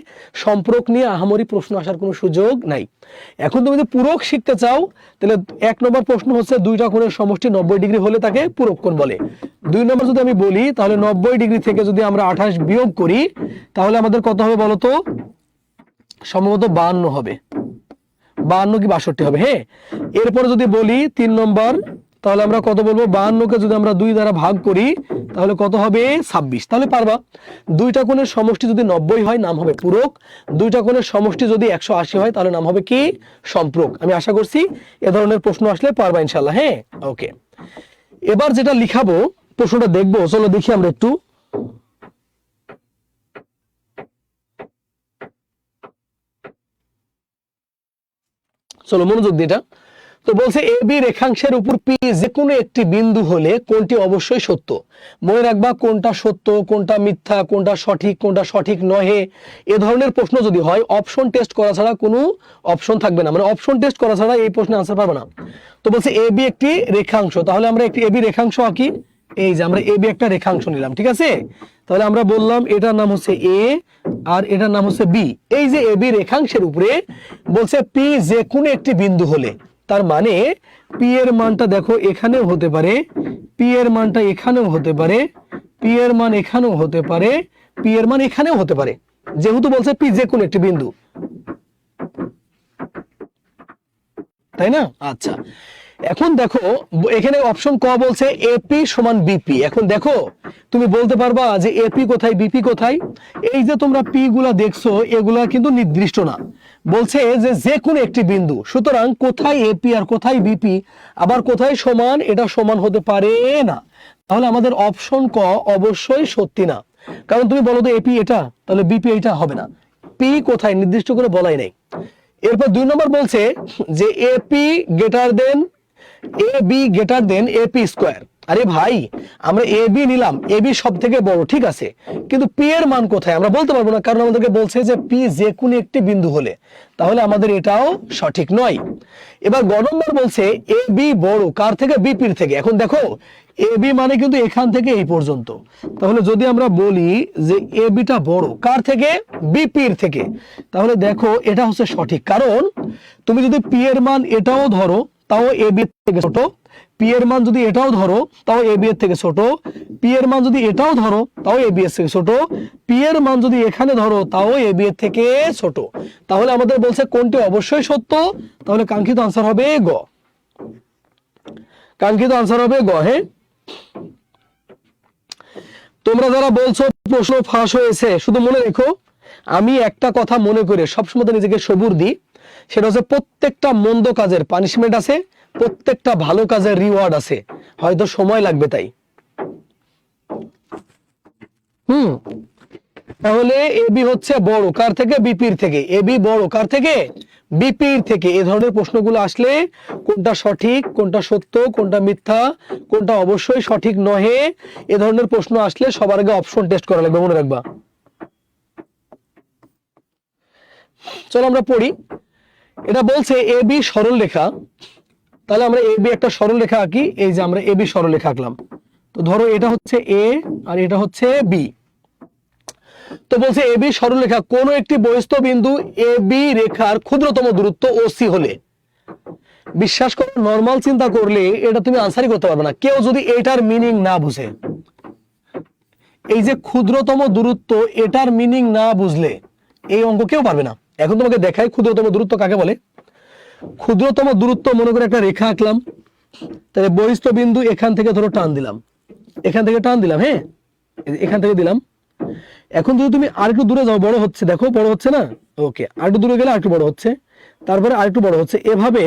সম্পূরক নিয়ে আহামরি প্রশ্ন আসার কোনো সুযোগ নাই। এখন তুমি যদি পূরক শিখতে চাও, তাহলে 1 নম্বর প্রশ্ন হচ্ছে দুইটা কোণের সমষ্টি 90 ডিগ্রি হলে তাকে পূরক কোণ বলে। 2 নম্বর যদি আমি বলি, তাহলে 90 ডিগ্রি থেকে যদি আমরা 28 বিয়োগ করি, তাহলে আমাদের কত হবে বলতো, সম্ভবত 52 হবে, 52 কি 62 হবে। হ্যাঁ, এরপরে যদি বলি 3 নম্বর, তাহলে আমরা কত বলবো, 52কে যদি আমরা 2 দ্বারা ভাগ করি, তাহলে কত হবে, 26। তাহলে পারবা। দুইটা কোণের সমষ্টি যদি 90 হয়, নাম হবে পূরক। দুইটা কোণের সমষ্টি যদি 180 হয়, তাহলে নাম হবে কি, সম্পূরক। আমি আশা করছি এ ধরনের প্রশ্ন আসলে পারবা ইনশাল্লাহ। হ্যাঁ, ওকে। এবার যেটা লিখাবো, প্রশ্নটা দেখবো, চলো দেখি আমরা একটু। চলো মনোযোগ দিয়ে এটা। তো বলছে এ বি রেখাংশের উপর পি যে কোনো একটি বিন্দু হলে কোনটি অবশ্যই সত্য। মনে রাখবা কোনটা সত্য, কোনটা মিথ্যা, কোনটা সঠিক, কোনটা সঠিক নহে, এ ধরনের প্রশ্ন যদি হয়, অপশন টেস্ট করা ছাড়া কোনো অপশন থাকবে না, মানে অপশন টেস্ট করা ছাড়া এই প্রশ্নে আনসার পারবে না। তো বলছে এ বি একটি রেখাংশ, তাহলে আমরা একটি এ বি রেখাংশ আঁকি। এই যে আমরা এ বি একটা রেখাংশ নিলাম, ঠিক আছে। তাহলে আমরা বললাম এটার নাম হচ্ছে এ আর এটার নাম হচ্ছে বি। এই যে এ বি রেখাংশের উপরে বলছে পি যে কোনো একটি বিন্দু হলে, তার মানে পি এর মানটা দেখো এখানেও হতে পারে, পি এর মানটা এখানেও হতে পারে, পি এর মান এখানেও হতে পারে, পি এর মান এখানেও হতে পারে, যেহেতু বলছে পি যে কোনো একটি বিন্দু, তাই না। আচ্ছা, এখন দেখো এখানে অপশন ক বলছে এপি সমান বিপি। এখন দেখো তুমি বলতে পারবা যে এপি কোথায়, বিপি কোথায়। এই যে তোমরা পি গুলা দেখছো, এগুলা কিন্তু নির্দিষ্ট না, বলছে যে যে কোনো একটি বিন্দু। সুতরাং কোথায় এপি আর কোথায় বিপি, আবার কোথায় সমান, এটা সমান হতে পারে না। তাহলে আমাদের অপশন ক অবশ্যই সত্যি না, কারণ তুমি বলো তো এপি এটা, তাহলে বিপি এটা হবে না। পি কোথায় নির্দিষ্ট করে বলাই নাই। এরপর 2 নম্বর বলছে যে AP greater than A B greater than AP square. আরে ভাই, আমরা এ বি নিলাম, এ বি সব থেকে বড়, ঠিক আছে, কিন্তু পি এর মান কোথায় আমরা বলতে পারবো না, কারণ আমাদেরকে বলছে যে পি যে কোনো একটি বিন্দু হলে, তাহলে আমাদের এটাও সঠিক নয়। এবার গ নম্বর বলছে এ বি বড় কার থেকে, বিপির থেকে। এখন দেখো এ বি মানে কিন্তু এখান থেকে এই পর্যন্ত, তাহলে যদি আমরা বলি যে এ বিটা বড় কার থেকে, বিপির থেকে, তাহলে দেখো এটা হচ্ছে সঠিক। কারণ তুমি যদি পি এর মান এটাও ধরো, তাও এ বি এর থেকে ছোট, পি এর মান যদি এটাও ধরো, তাও এ বি এর থেকে ছোট, পি এর মান যদি এটাও ধরো, তাও এ বি এর থেকে ছোট, পি এর মান যদি এখানে ধরো, তাও এ বি এর থেকে ছোট। তাহলে আমাদের বলছে কোনটি অবশ্যই সত্য, তাহলে কাঙ্ক্ষিত আনসার হবে গ, কাঙ্ক্ষিত আনসার হবে গ। হ্যাঁ, তোমরা যারা বলছো প্রশ্ন ফাঁস হয়েছে, শুধু মনে রেখো, আমি একটা কথা মনে করে সবসময় নিজেকে সবুর দিই, সেটা হচ্ছে প্রত্যেকটা মন্দ কাজের পানিশমেন্ট আছে, প্রত্যেকটা ভালো কাজের রিওয়ার্ড আছে, হয়তো সময় লাগবে তাই। তাহলে এবি হচ্ছে বড় কার থেকে, বিপির থেকে। এবি বড় কার থেকে, বিপির থেকে। এই ধরনের প্রশ্নগুলো আসলে কোনটা সঠিক, কোনটা সত্য, কোনটা মিথ্যা, কোনটা অবশ্যই সঠিক নহে, এ ধরনের প্রশ্ন আসলে সবার আগে অপশন টেস্ট করা লাগবে, মনে রাখবা। চলো আমরা পড়ি। এটা বলছে এবি সরল রেখা, তাহলে আমরা এবি একটা সরল রেখা আঁকি। এই যে আমরা এবি সরল রেখা আঁকলাম, তো ধরো এটা হচ্ছে এ আর এটা হচ্ছে বি। তো বলছে এবি সরলরেখা কোন একটি বহিস্থ বিন্দু এবি রেখার ক্ষুদ্রতম দূরত্ব ওসি হলে, বিশ্বাস করো নরমাল চিন্তা করলে এটা তুমি আনসারই করতে পারবে না, কেউ যদি এটার মিনিং না বুঝে। এই যে ক্ষুদ্রতম দূরত্ব, এটার মিনিং না বুঝলে এই অঙ্ক কেউ পারবে না। এখন তোমাকে দেখাই ক্ষুদ্রতম দূরত্ব কাকে বলে। ক্ষুদ্রতম দূরত্ব, মনে করে একটা রেখা আঁকলাম, তাহলে বহিস্থ বিন্দু এখান থেকে ধরো টান দিলাম, এখান থেকে টান দিলাম, হ্যাঁ এখান থেকে দিলাম। এখন যদি তুমি আরেকটু দূরে যাও, বড় হচ্ছে, দেখো বড় হচ্ছে না, ওকে, আরেকটু দূরে গেলে আরেকটু বড় হচ্ছে, তারপরে আরেকটু বড় হচ্ছে, এভাবে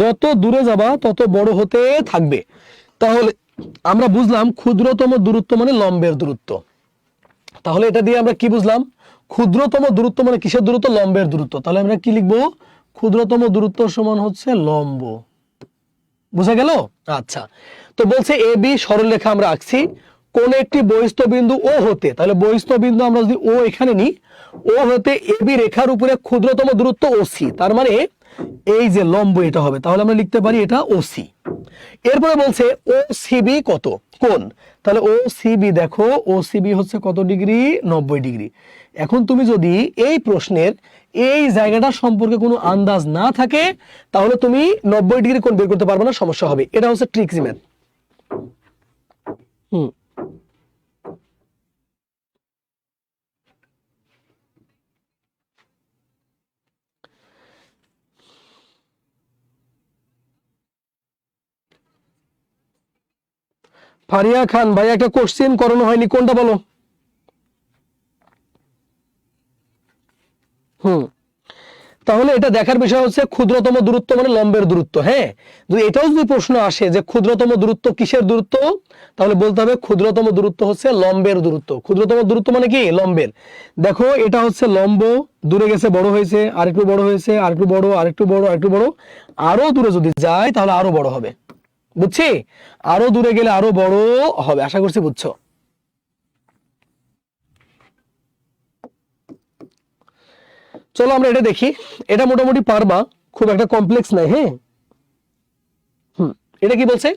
যত দূরে যাবা তত বড় হতে থাকবে। তাহলে আমরা বুঝলাম ক্ষুদ্রতম দূরত্ব মানে লম্বের দূরত্ব। তাহলে এটা দিয়ে আমরা কি বুঝলাম, ক্ষুদ্রতম দূরত্ব মানে কিসের দূরত্ব, লম্বের দূরত্ব। তাহলে আমরা কি লিখবো, ক্ষুদ্রতম দূরত্ব সমান হচ্ছে লম্ব। বুঝা গেল? আচ্ছা, তো বলছে এ বি সরলরেখা আমরা আঁকছি, কোন একটি বহিস্থ বিন্দু ও হতে, তাহলে বহিস্থ বিন্দু আমরা যদি ও এখানে নিই, ও হতে এবি রেখার উপরে ক্ষুদ্রতম দূরত্ব ওসি, তার মানে এই যে লম্ব এটা হবে, তাহলে আমরা লিখতে পারি এটা ওসি। এরপরে বলছে ও সিবি কত কোণ, তাহলে ও সিবি দেখো, ও সিবি হচ্ছে কত ডিগ্রি, 90 ডিগ্রি। এখন তুমি যদি এই প্রশ্নের এই জায়গাটা সম্পর্কে কোনো আন্দাজ না থাকে, তাহলে তুমি 90 ডিগ্রি কোণ বের করতে পারবে না, সমস্যা হবে। এটা হচ্ছে ট্রিক্সি ম্যাথ। ফারিয়া খান ভাই, একটা কোশ্চেন করানো হয়নি, কোনটা বলো? তাহলে এটা দেখার বিষয় হচ্ছে ক্ষুদ্রতম দূরত্ব মানে লম্বের দূরত্ব। হ্যাঁ, যদি এটাও যদি প্রশ্ন আসে যে ক্ষুদ্রতম দূরত্ব কিসের দূরত্ব, তাহলে বলতে হবে ক্ষুদ্রতম দূরত্ব হচ্ছে লম্বের দূরত্ব। ক্ষুদ্রতম দূরত্ব মানে কি, লম্বের। দেখো এটা হচ্ছে লম্ব, দূরে গেছে, বড় হয়েছে, আরেকটু বড় হয়েছে, আরেকটু বড়, আরেকটু বড়, আরেকটু বড়, আরো দূরে যদি যায় তাহলে আরো বড় হবে, বুঝছি? আরো দূরে গেলে আরো বড় হবে, আশা করছি বুঝছো। চলো আমরা এটা দেখি, এটা মোটামুটি পারবা, খুব একটা কমপ্লেক্স নাই। হ্যাঁ, এটা কি বলছে?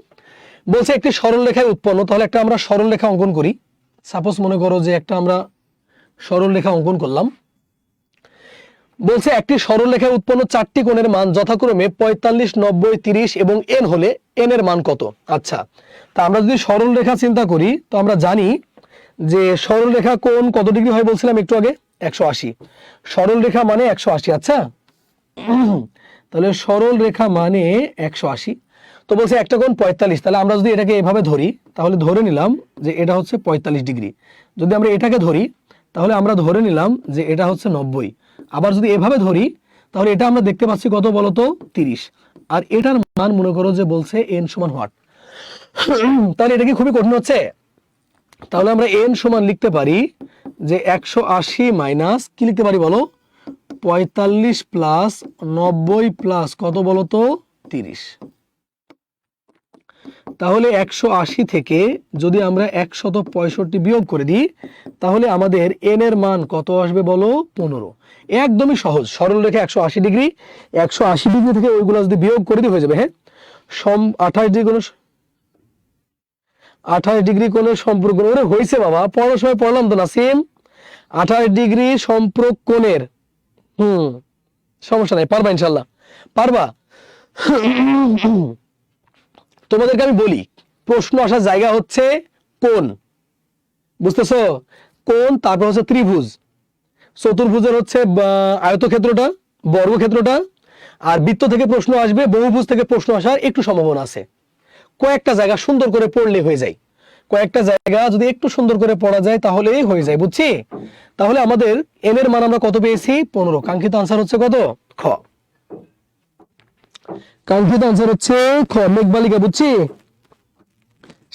বলছে একটি সরল রেখায় উৎপন্ন, তাহলে একটা আমরা সরল রেখা অঙ্কন করি। সাপোজ মনে করো যে একটা আমরা সরল রেখা অঙ্কন করলাম। বলছে একটি সরল রেখায় উৎপন্ন 4টি কোণের মান যথাক্রমে 45, 90, 30 এবং n হলে n এর মান কত? আচ্ছা, তা আমরা যদি সরল রেখা চিন্তা করি, তো আমরা জানি যে সরল রেখা কোণ কত ডিগ্রি হয় বলছিলাম একটু আগে, 180। সরল রেখা মানে 180। আচ্ছা, তাহলে সরল রেখা মানে 180। তো বলছে একটা কোণ 45, তাহলে আমরা যদি এটাকে এভাবে ধরি, তাহলে ধরে নিলাম যে এটা হচ্ছে 45 ডিগ্রি। যদি আমরা এটাকে ধরি, তাহলে আমরা ধরে নিলাম যে এটা হচ্ছে 90। আবার যদি এভাবে ধরি, তাহলে এটা আমরা দেখতে পাচ্ছি কত বলতো, 30। আর এটার মান মনে করো যে বলছে n সমান হোয়াট। তাহলে এটা কি খুবই কঠিন হচ্ছে? তাহলে আমরা n সমান লিখতে পারি যে 180 মাইনাস কি লিখতে পারি বলো, 45 প্লাস 90 প্লাস কত বলতো, 30। তাহলে 180 থেকে যদি আমরা 165 বিয়োগ করে দিই, তাহলে আমাদের n এর মান কত আসবে বলো, 15। একদমই সহজ, সরল রেখা 180 ডিগ্রি, 180 ডিগ্রি থেকে ওইগুলো যদি বিয়োগ করে দিই হয়ে যাবে। হ্যাঁ, 28 ডিগ্রি কোণের সম্পর্ক হয়েছে বাবা, পড়ার সময় পড়লাম তো না, সেম 28 ডিগ্রি সম্পর্ক কোণের। সমস্যা নাই, পারবা ইনশাল্লাহ, পারবা। তোমাদেরকে আমি বলি, প্রশ্ন আসার জায়গা হচ্ছে কোণ, বুঝতেছো? কোণ, তারপর হচ্ছে ত্রিভুজ, চতুর্ভুজের হচ্ছে আয়তক্ষেত্রটা, বর্গক্ষেত্রটা, আর বৃত্ত থেকে প্রশ্ন আসবে, বহুভুজ থেকে প্রশ্ন আসার একটু সম্ভাবনা আছে। কয়েকটা জায়গা সুন্দর করে পড়লে হয়ে যায়, কয়েকটা জায়গা যদি একটু সুন্দর করে পড়া যায় তাহলেই হয়ে যায়, বুঝছি? তাহলে আমাদের n এর মান আমরা কত পেয়েছি, 15। কাঙ্ক্ষিত আনসার হচ্ছে কত, খ। কাঙ্ক্ষিত আনসার হচ্ছে খ, মেঘবালিকা, বুঝছি?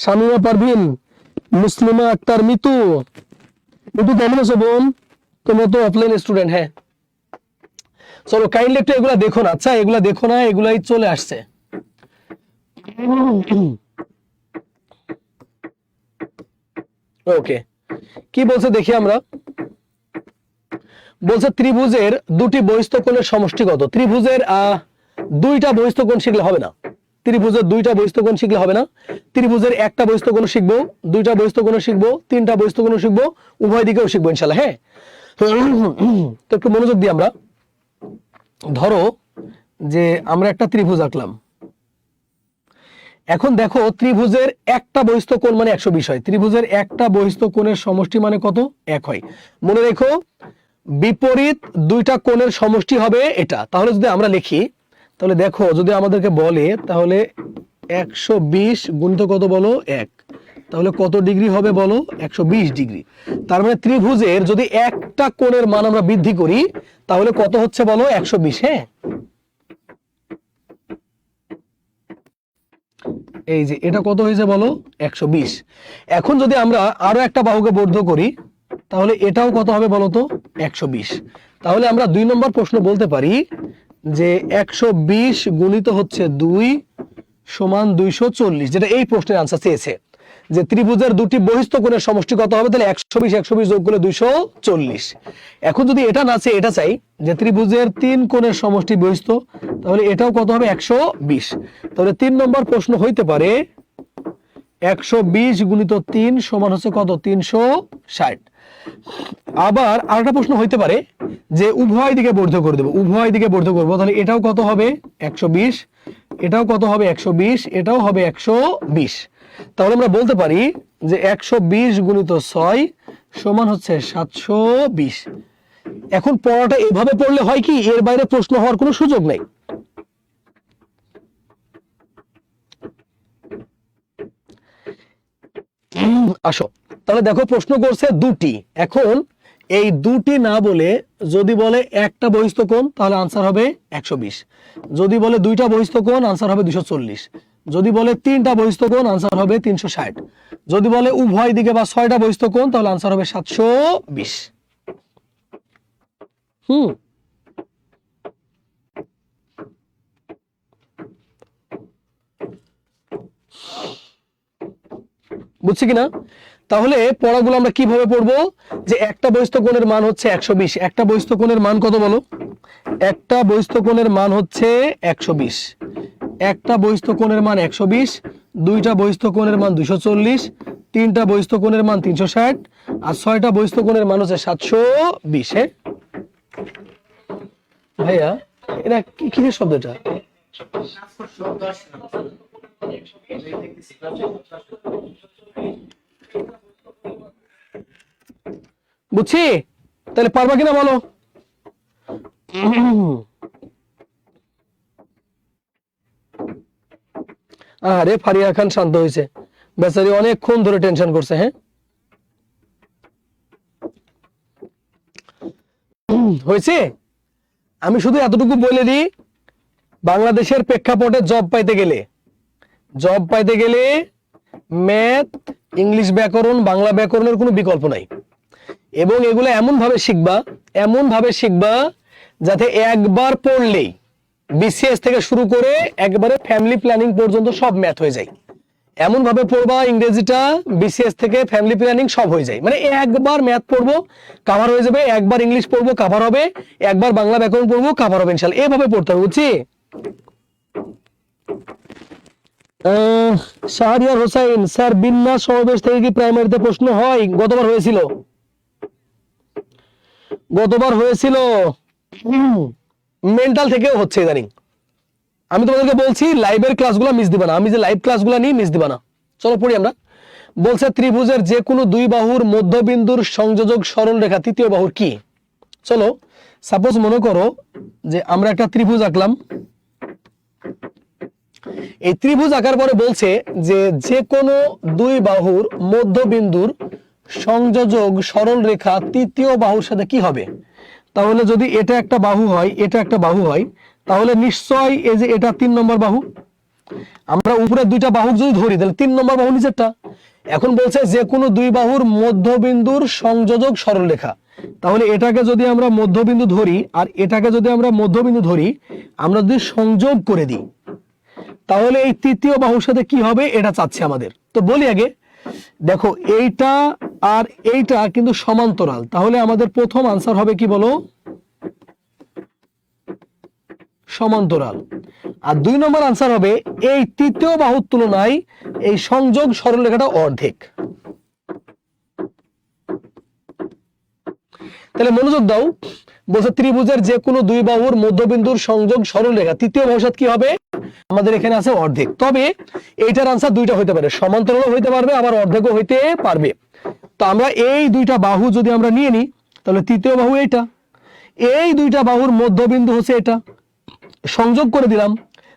শামিমা পারভিন, মুসলিমা আক্তার, মিতু। মিতু কেমন আছো বোন? তোমরা তো অফলাইন স্টুডেন্ট। হ্যাঁ, চলো কাইন্ডলি একটু এগুলা দেখো না। আচ্ছা, এগুলা দেখো না, এগুলাই চলে আসছে। ওকে, কি বলছে দেখি আমরা। বলছে ত্রিভুজের দুটি বহিস্থ কোণের সমষ্টি কত? ত্রিভুজের দুইটা বহিস্থ কোণ শিখলে হবে না, ত্রিভুজের দুইটা বহিস্থ কোণ শিখলে হবে না। ত্রিভুজের একটা বহিস্থ কোণ শিখবো, দুইটা বহিস্থ কোণ শিখবো, তিনটা বহিস্থ কোণ শিখবো, উভয় দিকেও শিখবো ইনশাআল্লাহ। হ্যাঁ, তো একটু মনোযোগ দিই আমরা। ধরো যে আমরা একটা ত্রিভুজ আঁকলাম। এখন দেখো ত্রিভুজের একটা বহিস্থ কোণ মানে 120 হয়, ত্রিভুজের একটা বহিস্থ কোণের সমষ্টি মানে কত, 1 হয়। মনে রেখো বিপরীত দুইটা কোণের সমষ্টি হবে এটা। তাহলে যদি আমরা লিখি, তাহলে দেখো যদি আমাদেরকে বলে তাহলে 120 গুণিত কত বলো, 1, তাহলে কত ডিগ্রি হবে বলো, 120 ডিগ্রি। তার মানে ত্রিভুজের যদি একটা কোণের মান আমরা বৃদ্ধি করি তাহলে কত হচ্ছে বলো, 120। হ্যাঁ, এই যে এটা কত হয়েছে বলো, 120। এখন যদি আমরা আরো একটা বাহুকে বর্ধ করি তাহলে এটাও কত হবে বলো তো, 120। তাহলে আমরা 2 নম্বর প্রশ্ন বলতে পারি যে 120 গুণিত হচ্ছে 2 সমান 240, যেটা এই প্রশ্নের আনসার চেয়েছে। যে ত্রিভুজের দুটি বহিস্থ কোণের সমষ্টি কত হবে, তাহলে 120 120 যোগ করলে 240। এখন যদি এটা না চাই, এটা চাই যে ত্রিভুজের 3 কোণের সমষ্টি বহিস্থ, তাহলে এটাও কত হবে 120। তাহলে 3 নম্বর প্রশ্ন হইতে পারে 120 গুণিত 3 সমান হচ্ছে কত, 360। আবার আরেকটা প্রশ্ন হইতে পারে যে উভয় দিকে বর্ধিত করে দেবো, উভয় দিকে বর্ধিত করবো, তাহলে এটাও কত হবে 120, এটাও কত হবে 120, এটাও হবে 120। তাহলে আমরা বলতে পারি যে 120 গুণিত 6 সমান হচ্ছে 720। এখন পড়াটা এভাবে পড়লে হয় কি, এর বাইরে প্রশ্ন হওয়ার কোনো সুযোগ নেই। আসো, তাহলে দেখো প্রশ্ন করছে দুটি। এখন এই দুটি না বলে যদি বলে একটা বহিস্থ কোণ, তাহলে আনসার হবে 120। যদি বলে দুইটা বহিস্থ কোণ, আনসার হবে 240। যদি বলে তিনটা বহিস্থ কোণ, আনসার হবে 360। যদি বলে উভয় দিকে বা 6টা বহিস্থ কোণ, তাহলে আনসার হবে 720। বুঝছি কিনা? তাহলে পড়াগুলো আমরা কিভাবে পড়বো, যে একটা বহিস্থ কোণের মান হচ্ছে 120, একটা বহিস্থ কোণের মান কত বলো, একটা বহিস্থ কোণের মান হচ্ছে 120, একটা বহিস্থ কোণের মান 120, দুইটা বহিস্থ কোণের মান 240, তিনটা বহিস্থ কোণের মান 360, আর 6টা বহিস্থ কোণের মান হচ্ছে 720। হ্যাঁ ভাইয়া, এটা কিসের শব্দ এটা? বুঝছি, তাহলে পারবা কিনা বলো? আরে ফারিয়া খান শান্ত হয়েছে, বেচারি অনেকক্ষণ ধরে টেনশন করছে। হ্যাঁ হয়েছে, আমি শুধু এতটুকু বলে দিই, বাংলাদেশের প্রেক্ষাপটে জব পাইতে গেলে ম্যাথ, ইংলিশ ব্যাকরণ, বাংলা ব্যাকরণের কোনো বিকল্প নাই। এবং এগুলো এমন ভাবে শিখবা যাতে একবার পড়লেই বিসিএস থেকে শুরু করে একবারে ফ্যামিলি প্ল্যানিং পর্যন্ত সব ম্যাথ হয়ে যায়। এমন ভাবে পড়বা ইংরেজিটা বিসিএস থেকে ফ্যামিলি প্ল্যানিং সব হয়ে যায়, মানে একবার ম্যাথ পড়বো কভার হয়ে যাবে, একবার ইংলিশ পড়বো কভার হবে, একবার বাংলা ব্যাকরণ পড়বো কভার হবে ইনশাআল্লাহ। এভাবে পড়তে হবে, বুঝছি? শাহরিয়ার হোসেন স্যার, বিন্যাস সমাবেশ থেকে কি প্রাইমারিতে প্রশ্ন হয়? গতবার হয়েছিল, মেন্টাল থেকেও হচ্ছে ইদানিং। আমি তোমাদেরকে বলছি লাইভের ক্লাসগুলো মিস দিবা না, আমি যে লাইভ ক্লাসগুলো নিয়ে মিস দিবা না। চলো পড়ি আমরা। বলছে ত্রিভুজের যে কোনো দুই বাহুর মধ্যবিন্দুর সংযোজক সরল রেখা তৃতীয় বাহুর কি? চলো সাপোজ মনে করো যে আমরা একটা ত্রিভুজ আঁকলাম। এই ত্রিভুজ আঁকার পরে বলছে যে যে কোনো দুই বাহুর মধ্যবিন্দুর সংযোজক সরল রেখা তৃতীয় বাহুর সাথে কি হবে? তাহলে যদি এটা একটা বাহু হয়, এটা একটা বাহু হয়, তাহলে নিশ্চয় এই যে এটা 3 নম্বর বাহু। আমরা উপরে দুইটা বাহু যদি ধরি, তাহলে 3 নম্বর বাহু নিচেরটা। এখন বলছে যে কোনো দুই বাহুর মধ্যবিন্দুর সংযোজক সরল রেখা, তাহলে এটাকে যদি আমরা মধ্যবিন্দু ধরি আর এটাকে যদি আমরা মধ্যবিন্দু ধরি, আমরা যদি সংযোগ করে দিই, তাহলে এই তৃতীয় বাহুর সাথে কি হবে এটা চাচ্ছে আমাদের। তো বলি আগে, দেখো এইটা আর এইটা কিন্তু সমান্তরাল, তাহলে আমাদের প্রথম আনসার হবে কি বলো, সমান্তরাল। আর 2 নম্বর আনসার হবে এই তৃতীয় বাহুর তুলনায় এই সংযোগ সরলরেখাটা অর্ধেক। তাহলে মনোযোগ দাও, বলছে ত্রিভুজের যে কোনো দুই বাহুর মধ্যবিন্দুর সংযোগ সরলরেখা তৃতীয় বাহুর সাথে কি হবে, আমাদের এখানে আছে অর্ধেক। তবে এইটার আনসার দুইটা হইতে পারে, সমান্তরালও হইতে পারবে আবার অর্ধেকও হইতে পারবে। তো আমরা এই দুইটা বাহু যদি আমরা নিয়ে নিই, তাহলে তৃতীয় বাহু এইটা, এই দুইটা বাহুর মধ্যবিন্দু হচ্ছে এটা, সংযোগ করে দিলাম,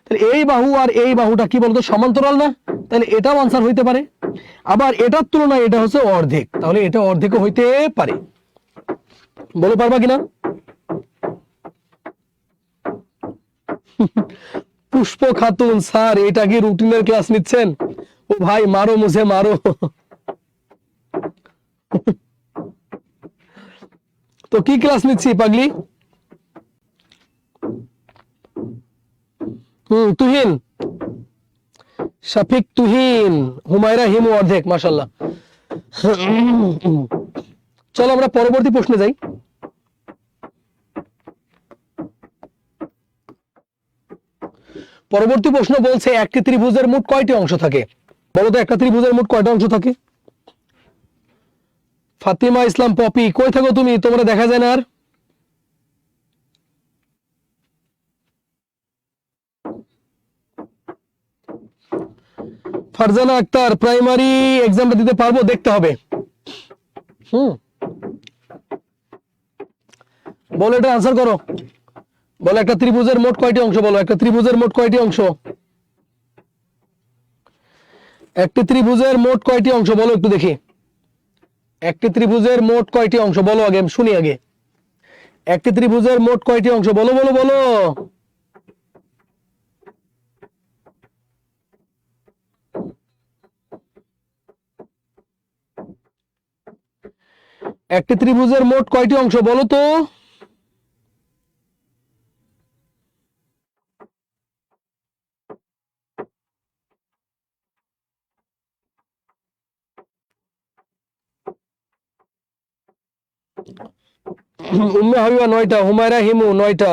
তাহলে এই বাহু আর এই বাহুটা কি বলতো সমান্তরাল না, তাহলে এটাও আনসার হইতে পারে। আবার এটার তুলনায় এটা হচ্ছে অর্ধেক, তাহলে এটা অর্ধেকও হইতে পারে। বলে পারবা কিনা? পুষ্প খাতুন স্যার, এটা কি রুটিনের ক্লাস নিচ্ছেন? ও ভাই মারো মুঝে মারো। তো কি ক্লাস নিচ্ছি পাগলি? তুহিন শাফিক তুহিন, হুমায়রা হিমু অর্ধেক, মাশাআল্লাহ। চলো আমরা পরবর্তী প্রশ্নে যাই। পরবর্তী প্রশ্ন বলছে একটি ত্রিভুজের মোট কয়টি অংশ থাকে? বলো তো একটা ত্রিভুজের মোট কয়টা অংশ থাকে? ফাতিমা ইসলাম পপি, কই থাকো তুমি? তোমরা দেখা যায় না আর। ফারজানা আক্তার, প্রাইমারি এক্সামটা দিতে পারবো? দেখতে হবে। বলো, এটা আনসার করো। বলো একটা ত্রিভুজের মোট কয়টি অংশ? বলো একটা ত্রিভুজের মোট কয়টি অংশ? একটি ত্রিভুজের মোট কয়টি অংশ বলো একটু দেখি। একটি ত্রিভুজের মোট কয়টি অংশ বলো, আগে শুনি আগে। একটি ত্রিভুজের মোট কয়টি অংশ? বলো বলো বলো। একটি ত্রিভুজের মোট কয়টি অংশ বলো তো? উম্মে হাবিবা 9টা, হুমায়রা হিমু 9টা,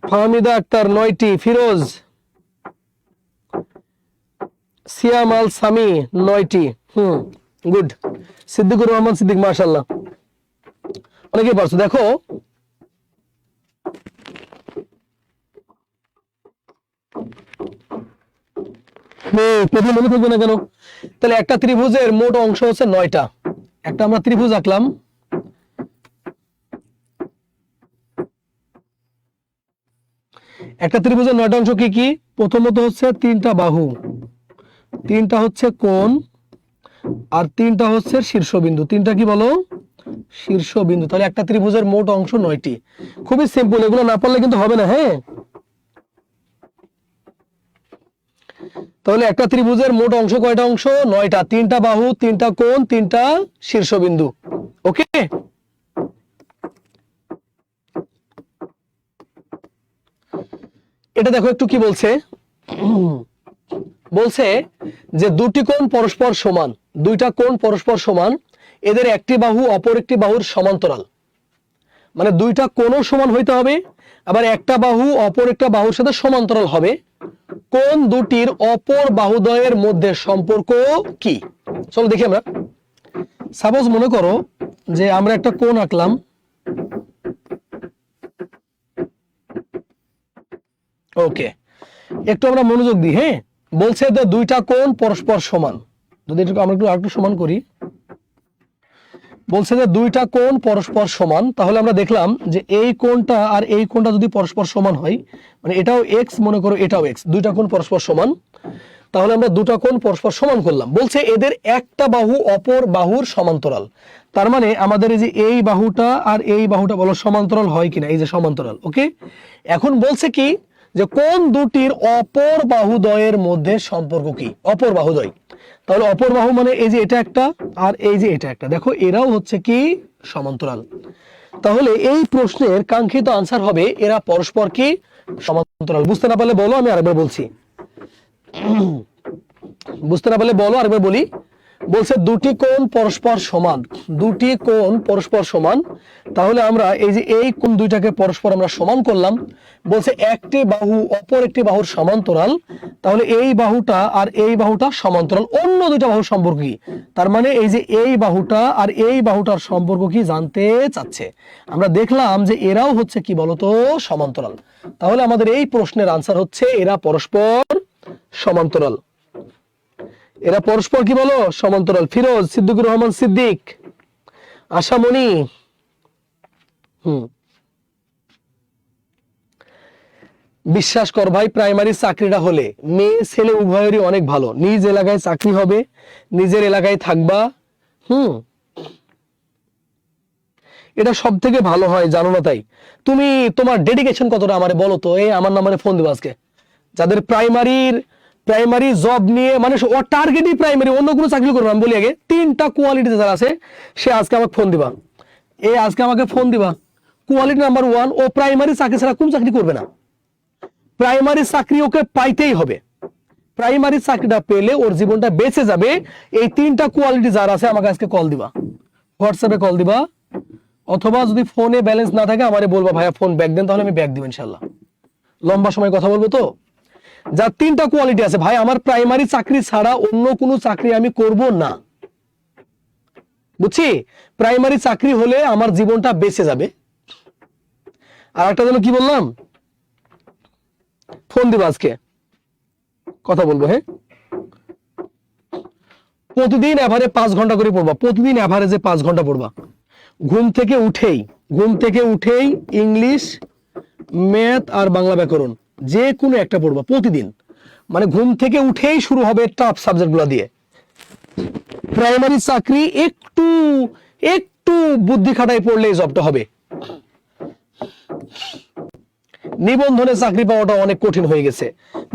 ফাহমিদা আক্তার 9টি, ফিরোজ, সিয়াম আল সামি 9টি। গুড। সিদ্দিকুর রহমান সিদ্দিক, মাশাআল্লাহ, অনেকেই পারছো। দেখো প্রথম মনে থাকবে না কেন? তাহলে একটা ত্রিভুজের মোট অংশ হচ্ছে 9টা। একটা আমরা ত্রিভুজ আঁকলাম, একটা ত্রিভুজের 9টা অংশ কি কি? প্রথমত হচ্ছে 3টা বাহু, 3টা হচ্ছে কোণ, আর 3টা হচ্ছে শীর্ষবিন্দু। 3টা কি বলো? শীর্ষবিন্দু। তাহলে একটা ত্রিভুজের মোট অংশ 9টি। খুবই সিম্পল, এগুলো না পারলে কিন্তু হবে না। হ্যাঁ, তাহলে একটা ত্রিভুজের মোট অংশ কয়টা অংশ? 9টা। 3টা বাহু, 3টা কোণ, 3টা শীর্ষবিন্দু। ওকে, এটা দেখো একটু কি বলছে। বলছে যে দুটি কোণ পরস্পর সমান, দুইটা কোণ পরস্পর সমান, এদের একটি বাহু অপর একটি বাহুর সমান্তরাল। মানে দুইটা কোণও সমান হইতে হবে, আবার একটা বাহু অপর একটা বাহুর সাথে সমান্তরাল হবে। কোণ দুটির অপর বাহুদ্বয়ের মধ্যে সম্পর্ক কি? চলো দেখি আমরা। সাপোজ মনে করো যে আমরা একটা কোণ আঁকলাম, ওকে, একটু আমরা মনোযোগ দিই। হ্যাঁ, বলছে যে দুইটা কোণ পরস্পর সমান। যদি আমরা একটু সমান করি, বলছে যে দুইটা কোণ পরস্পর সমান, তাহলে আমরা দেখলাম যে এই কোণটা আর এই কোণটা যদি পরস্পর সমান হয়, মানে এটাও এক্স মনে করো এটাও এক্স, দুইটা কোণ পরস্পর সমান, তাহলে আমরা দুটো কোণ পরস্পর সমান করলাম। বলছে এদের একটা বাহু অপর বাহুর সমান্তরাল। তার মানে আমাদের এই যে এই বাহুটা আর এই বাহুটা বলো সমান্তরাল হয় কিনা? এই যে সমান্তরাল। ওকে, এখন বলছে কি যে কোণ দুটির অপর বাহুদ্বয়ের মধ্যে সম্পর্ক কি? অপর বাহুদ্বয়। তাহলে অপর বাহু মানে এই যে এটা একটা আর এই যে এটা একটা, দেখো এরাও হচ্ছে কি সমান্তরাল। তাহলে এই প্রশ্নের কাঙ্ক্ষিত আনসার হবে এরা পরস্পর কি সমান্তরাল। বুঝতে না পারলে বলো, আমি আরেকবার বলছি। বুঝতে না পারলে বলো, আরেকবার বলি। বলছে দুটি কোণ পরস্পর সমান, দুটি কোণ পরস্পর সমান, তাহলে আমরা এই যে এই কোণ দুইটাকে পরস্পর আমরা সমান করলাম। বলছে একটি বাহু অপর একটি বাহুর সমান্তরাল, তাহলে এই বাহুটা আর এই বাহুটা সমান্তরাল। অন্য দুইটা বাহুর সম্পর্ক কি? তার মানে এই যে এই বাহুটা আর এই বাহুটার সম্পর্ক কি জানতে চাচ্ছে। আমরা দেখলাম যে এরাও হচ্ছে কি বলতো সমান্তরাল। তাহলে আমাদের এই প্রশ্নের আনসার হচ্ছে এরা পরস্পর সমান্তরাল। এরা পরস্পর কি বলো সমান্তরাল। ফিরোজ, সিদ্দিকুর রহমান সিদ্দিক, আশামণি। বিশ্বাস কর ভাই, প্রাইমারি চাকরিটা হলে মেয়ে ছেলে উভয়েরই অনেক ভালো। নিজ এলাকায় চাকরি হবে, নিজের এলাকায় থাকবা। এটা সব থেকে ভালো হয়, জানো না? তাই তুমি তোমার ডেডিকেশন কতটা আমারে বলো তো। এই আমার নাম্বারে ফোন দিবা আজকে, যাদের প্রাইমারি জব নিয়ে মানে ও টার্গেটই প্রাইমারি, অন্য কোনো চাকরি করবে। আমি বলি আগে 3টা কোয়ালিটি যারা আছে সে আজকে আমাকে ফোন দিবা। আজকে আমাকে ফোন দিবা। কোয়ালিটি নাম্বার 1, ও প্রাইমারি চাকরি ছাড়া কোন চাকরি করবে না। প্রাইমারি চাকরি ওকে পাইতেই হবে। প্রাইমারি চাকরিটা পেলে ওর জীবনটা বেঁচে যাবে, এই তিনটা কোয়ালিটি যার আছে আমাকে আজকে কল দিবা, হোয়াটসঅ্যাপে কল দিবা, অথবা যদি ফোনে ব্যালেন্স না থাকে আমারে বলবা ভাইয়া ফোন ব্যাক দেন, তাহলে আমি ব্যাক দিব ইনশাল্লাহ। লম্বা সময় কথা বলবো তো। যার তিনটা কোয়ালিটি আছে, ভাই আমার প্রাইমারি চাকরি ছাড়া অন্য কোনো চাকরি আমি করব না, বুঝছি, প্রাইমারি চাকরি হলে আমার জীবনটা বেঁচে যাবে। আর একটা যেন কি বললাম, ফোন দিব আজকে, কথা বলবো। হ্যাঁ, প্রতিদিন এভারে 5 ঘন্টা করে পড়বা, প্রতিদিন এভারেজে 5 ঘন্টা পড়বা। ঘুম থেকে উঠেই ইংলিশ, ম্যাথ আর বাংলা ব্যাকরণ যে কোনো একটা পড়বা প্রতিদিন। মানে ঘুম থেকে উঠেই শুরু হবে টাফ সাবজেক্টগুলো দিয়ে। প্রাইমারি চাকরি একটু একটু বুদ্ধি খাটাই পড়লে এই জবটা হবে। নিবন্ধনে চাকরি পাওয়াটা অনেক কঠিন হয়ে গেছে,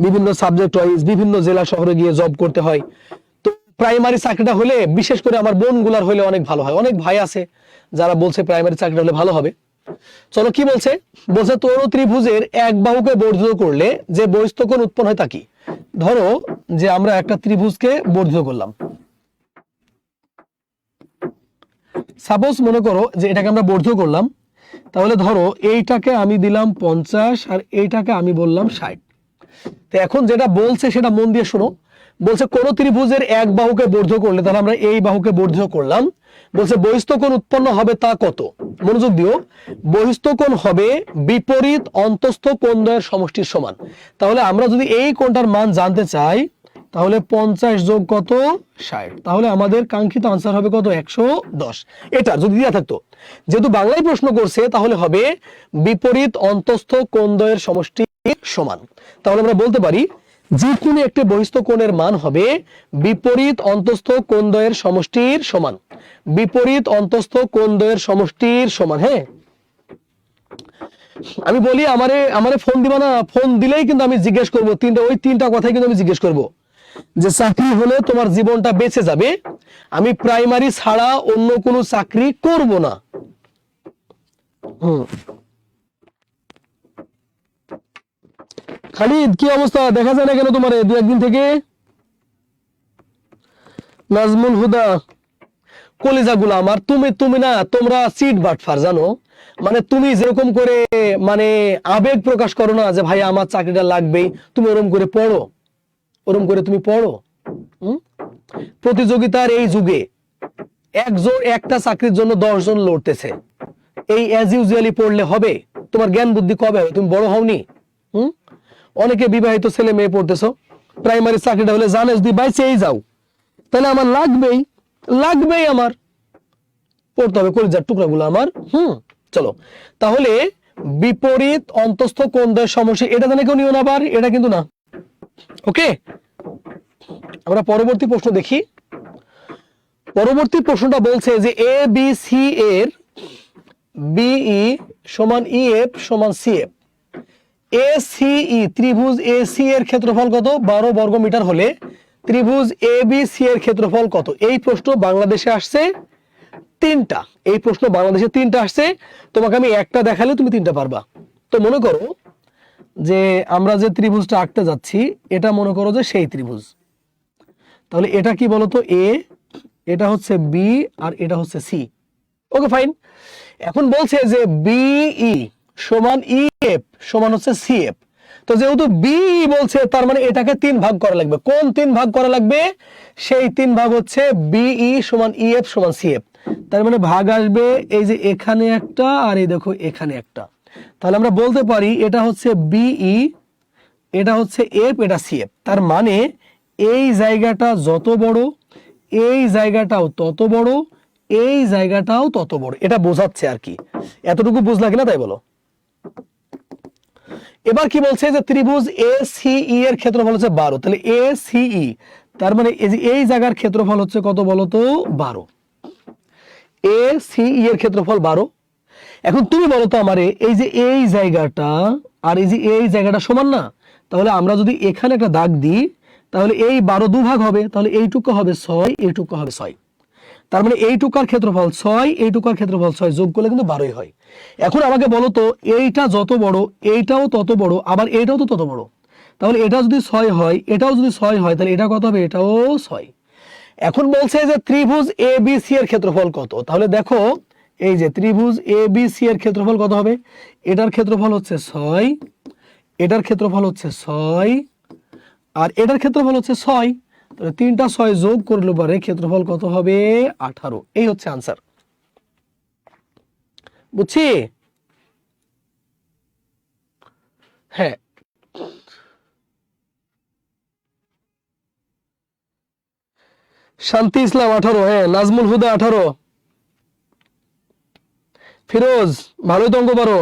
বিভিন্ন সাবজেক্ট ওয়াইজ বিভিন্ন জেলা শহরে গিয়ে জব করতে হয়। তো প্রাইমারি চাকরিটা হলে, বিশেষ করে আমার বোনগুলার হলে অনেক ভালো হয়। অনেক ভাই আছে যারা বলছে প্রাইমারি চাকরিটা হলে ভালো হবে। চলো কি বলছে, বলছে তরু ত্রিভুজের এক বাহুকে বর্ধিত করলে যে বহিস্থ কোণ উৎপন্ন হয় তা কি। ধরো যে আমরা একটা ত্রিভুজকে বর্ধিত করলাম, সাপোজ মনে করো যে এটাকে আমরা বর্ধিত করলাম, তাহলে ধরো এইটাকে আমি দিলাম 50 আর এইটাকে আমি বললাম 60। তো এখন যেটা বলছে সেটা মন দিয়ে শোনো। বলছে কোন ত্রিভুজের এক বাহুকে বর্ধিত করলে, তাহলে আমরা এই বাহুকে বর্ধিত করলাম, বলছে বহিস্থ কোণ উৎপন্ন হবে তা কত। মনোযোগ দিও, বহিস্থ কোণ হবে বিপরীত অন্তস্থ কোণদ্বয়ের সমষ্টির সমান। তাহলে আমরা যদি এই কোণটার মান জানতে চাই, তাহলে 50 যোগ কত 60, তাহলে আমাদের কাঙ্ক্ষিত আনসার হবে কত 110। এটা যদি দেওয়া থাকতো, যেহেতু বাংলায় প্রশ্ন করছে তাহলে হবে বিপরীত অন্তস্থ কোণদ্বয়ের সমষ্টি সমান। তাহলে আমরা বলতে পারি যে কোনো একটি বহিস্থ কোণের মান হবে বিপরীত অন্তস্থ কোণদ্বয়ের সমষ্টির সমান, বিপরীত অন্তস্থ কোণদ্বয়ের সমষ্টির সমান। হ্যাঁ, আমি বলি আমারে ফোন দিবা না, ফোন দিলেই কিন্তু আমি জিজ্ঞেস করবো ওই তিনটা কথাই কিন্তু আমি জিজ্ঞেস করবো যে চাকরি হলে তোমার জীবনটা বেঁচে যাবে, আমি প্রাইমারি ছাড়া অন্য কোনো চাকরি করব না। খালিদ কি অবস্থা, দেখা যায় না কেন তোমার 2-1 দিন থেকে? নাজমুল হুদা, কলিজাগুলো আমার, তুমি না, তোমরা সিট বাটফার জানো। মানে তুমি যেরকম করে মানে আবেগ প্রকাশ করো না যে ভাই আমার চাকরিটা লাগবেই, তুমি ওরকম করে পড়ো, ওরকম করে তুমি পড়ো। প্রতিযোগিতার এই যুগে একটা চাকরির জন্য 10 জন লড়তেছে, এই অ্যাজ ইউজুয়ালি পড়লে হবে? তোমার জ্ঞান বুদ্ধি কবে হবে? তুমি বড় হওনি? অনেকে বিবাহিত ছেলে মেয়ে পড়তেছো, প্রাইমারি চাকরিটা হলে জানে যদি বাইচেই যাও তাহলে আমার লাগবেই আমার পড়তে হবে, কলিজার টুকরাগুলো আমার। চলো তাহলে বিপরীত অন্তস্থ কোণদ্বয়ের সমষ্টি, এটা জানে কেউ নিও না, আবার এটা কিন্তু না। ওকে, আমরা পরবর্তী প্রশ্ন দেখি। পরবর্তী প্রশ্নটা বলছে যে এ বি সি এর বিই সমান ইএফ সমান সিএফ। এসিই ত্রিভুজ এসি এর ক্ষেত্রফল কত? 12 বর্গমিটার হলে ত্রিভুজ এবিসি এর ক্ষেত্রফল কত? এই প্রশ্ন বাংলাদেশে আসছে 3টা। এই প্রশ্ন বাংলাদেশে 3টা আসছে, তোমাকে আমি একটা দেখালে তুমি 3টা পারবা। তো মনে করো যে আমরা যে ত্রিভুজটা আঁকতে যাচ্ছি এটা মনে করো যে সেই ত্রিভুজ। তাহলে এটা কি বলতো? এ, এটা হচ্ছে বি, আর এটা হচ্ছে সি। Okay fine. এখন বলছে যে বিই সমান ইএফ সমান হচ্ছে সিএফ। তো যেহেতু বিই বলছে তার মানে এটাকে 3 ভাগ করা লাগবে। কোন 3 ভাগ করা লাগবে? সেই 3 ভাগ হচ্ছে বিই সমান ইএফ সমান সিএফ। তার মানে ভাগ আসবে এই যে এখানে একটা, আর এই দেখো এখানে একটা। তাহলে আমরা বলতে পারি এটা হচ্ছে বিই, এটা হচ্ছে এফ, এটা সিএফ। তার মানে এই জায়গাটা যত বড়, এই জায়গাটাও তত বড়, এই জায়গাটাও তত বড়। এটা বোঝাচ্ছে আর কি। এতটুকু বুঝলা কিনা তাই বলো। এবার কি বলছে যে ত্রিভুজ এসিই এর ক্ষেত্রফল হচ্ছে 12। তাহলে এসিই তার মানে এই জায়গার ক্ষেত্রফল হচ্ছে কত বলো তো? 12। এসিই এর ক্ষেত্রফল 12। এখন তুমি বলো তো আমারে, এই যে এই জায়গাটা আর এই যে এই জায়গাটা সমান না? তাহলে আমরা যদি এখানে একটা দাগ দিই তাহলে এই 12 দুভাগ হবে, তাহলে এইটুকু হবে 6, এইটুকু হবে 6। তার মানে এইটুকার ক্ষেত্রফল 6, এইটুকার ক্ষেত্রফল 6, যোগ করলে কিন্তু 12ই হয়। এখন আমাকে বলো তো এইটা যত বড় এইটাও তত বড়, আবার এইটাও তো তত বড়। তাহলে এটা যদি 6 হয়, এটাও যদি 6 হয়, তাহলে এটা কত হবে? এটাও 6। এখন বলছে যে ত্রিভুজ এবিসি এর ক্ষেত্রফল কত। তাহলে দেখো এই যে ত্রিভুজ এবিসি এর ক্ষেত্রফল কত হবে? এটার ক্ষেত্রফল হচ্ছে 6, এটার ক্ষেত্রফল হচ্ছে 6, আর এটার ক্ষেত্রফল হচ্ছে 6। তাহলে 3টা 6 যোগ করলে পরে ক্ষেত্রফল কত হবে? 18। এই হচ্ছে आंसर। বুঝছি? হ্যাঁ, শান্তি ইসলাম 18, হ্যাঁ নাজমুল হুদা 18, ফিরোজ ভালোই তো অঙ্ক পারো।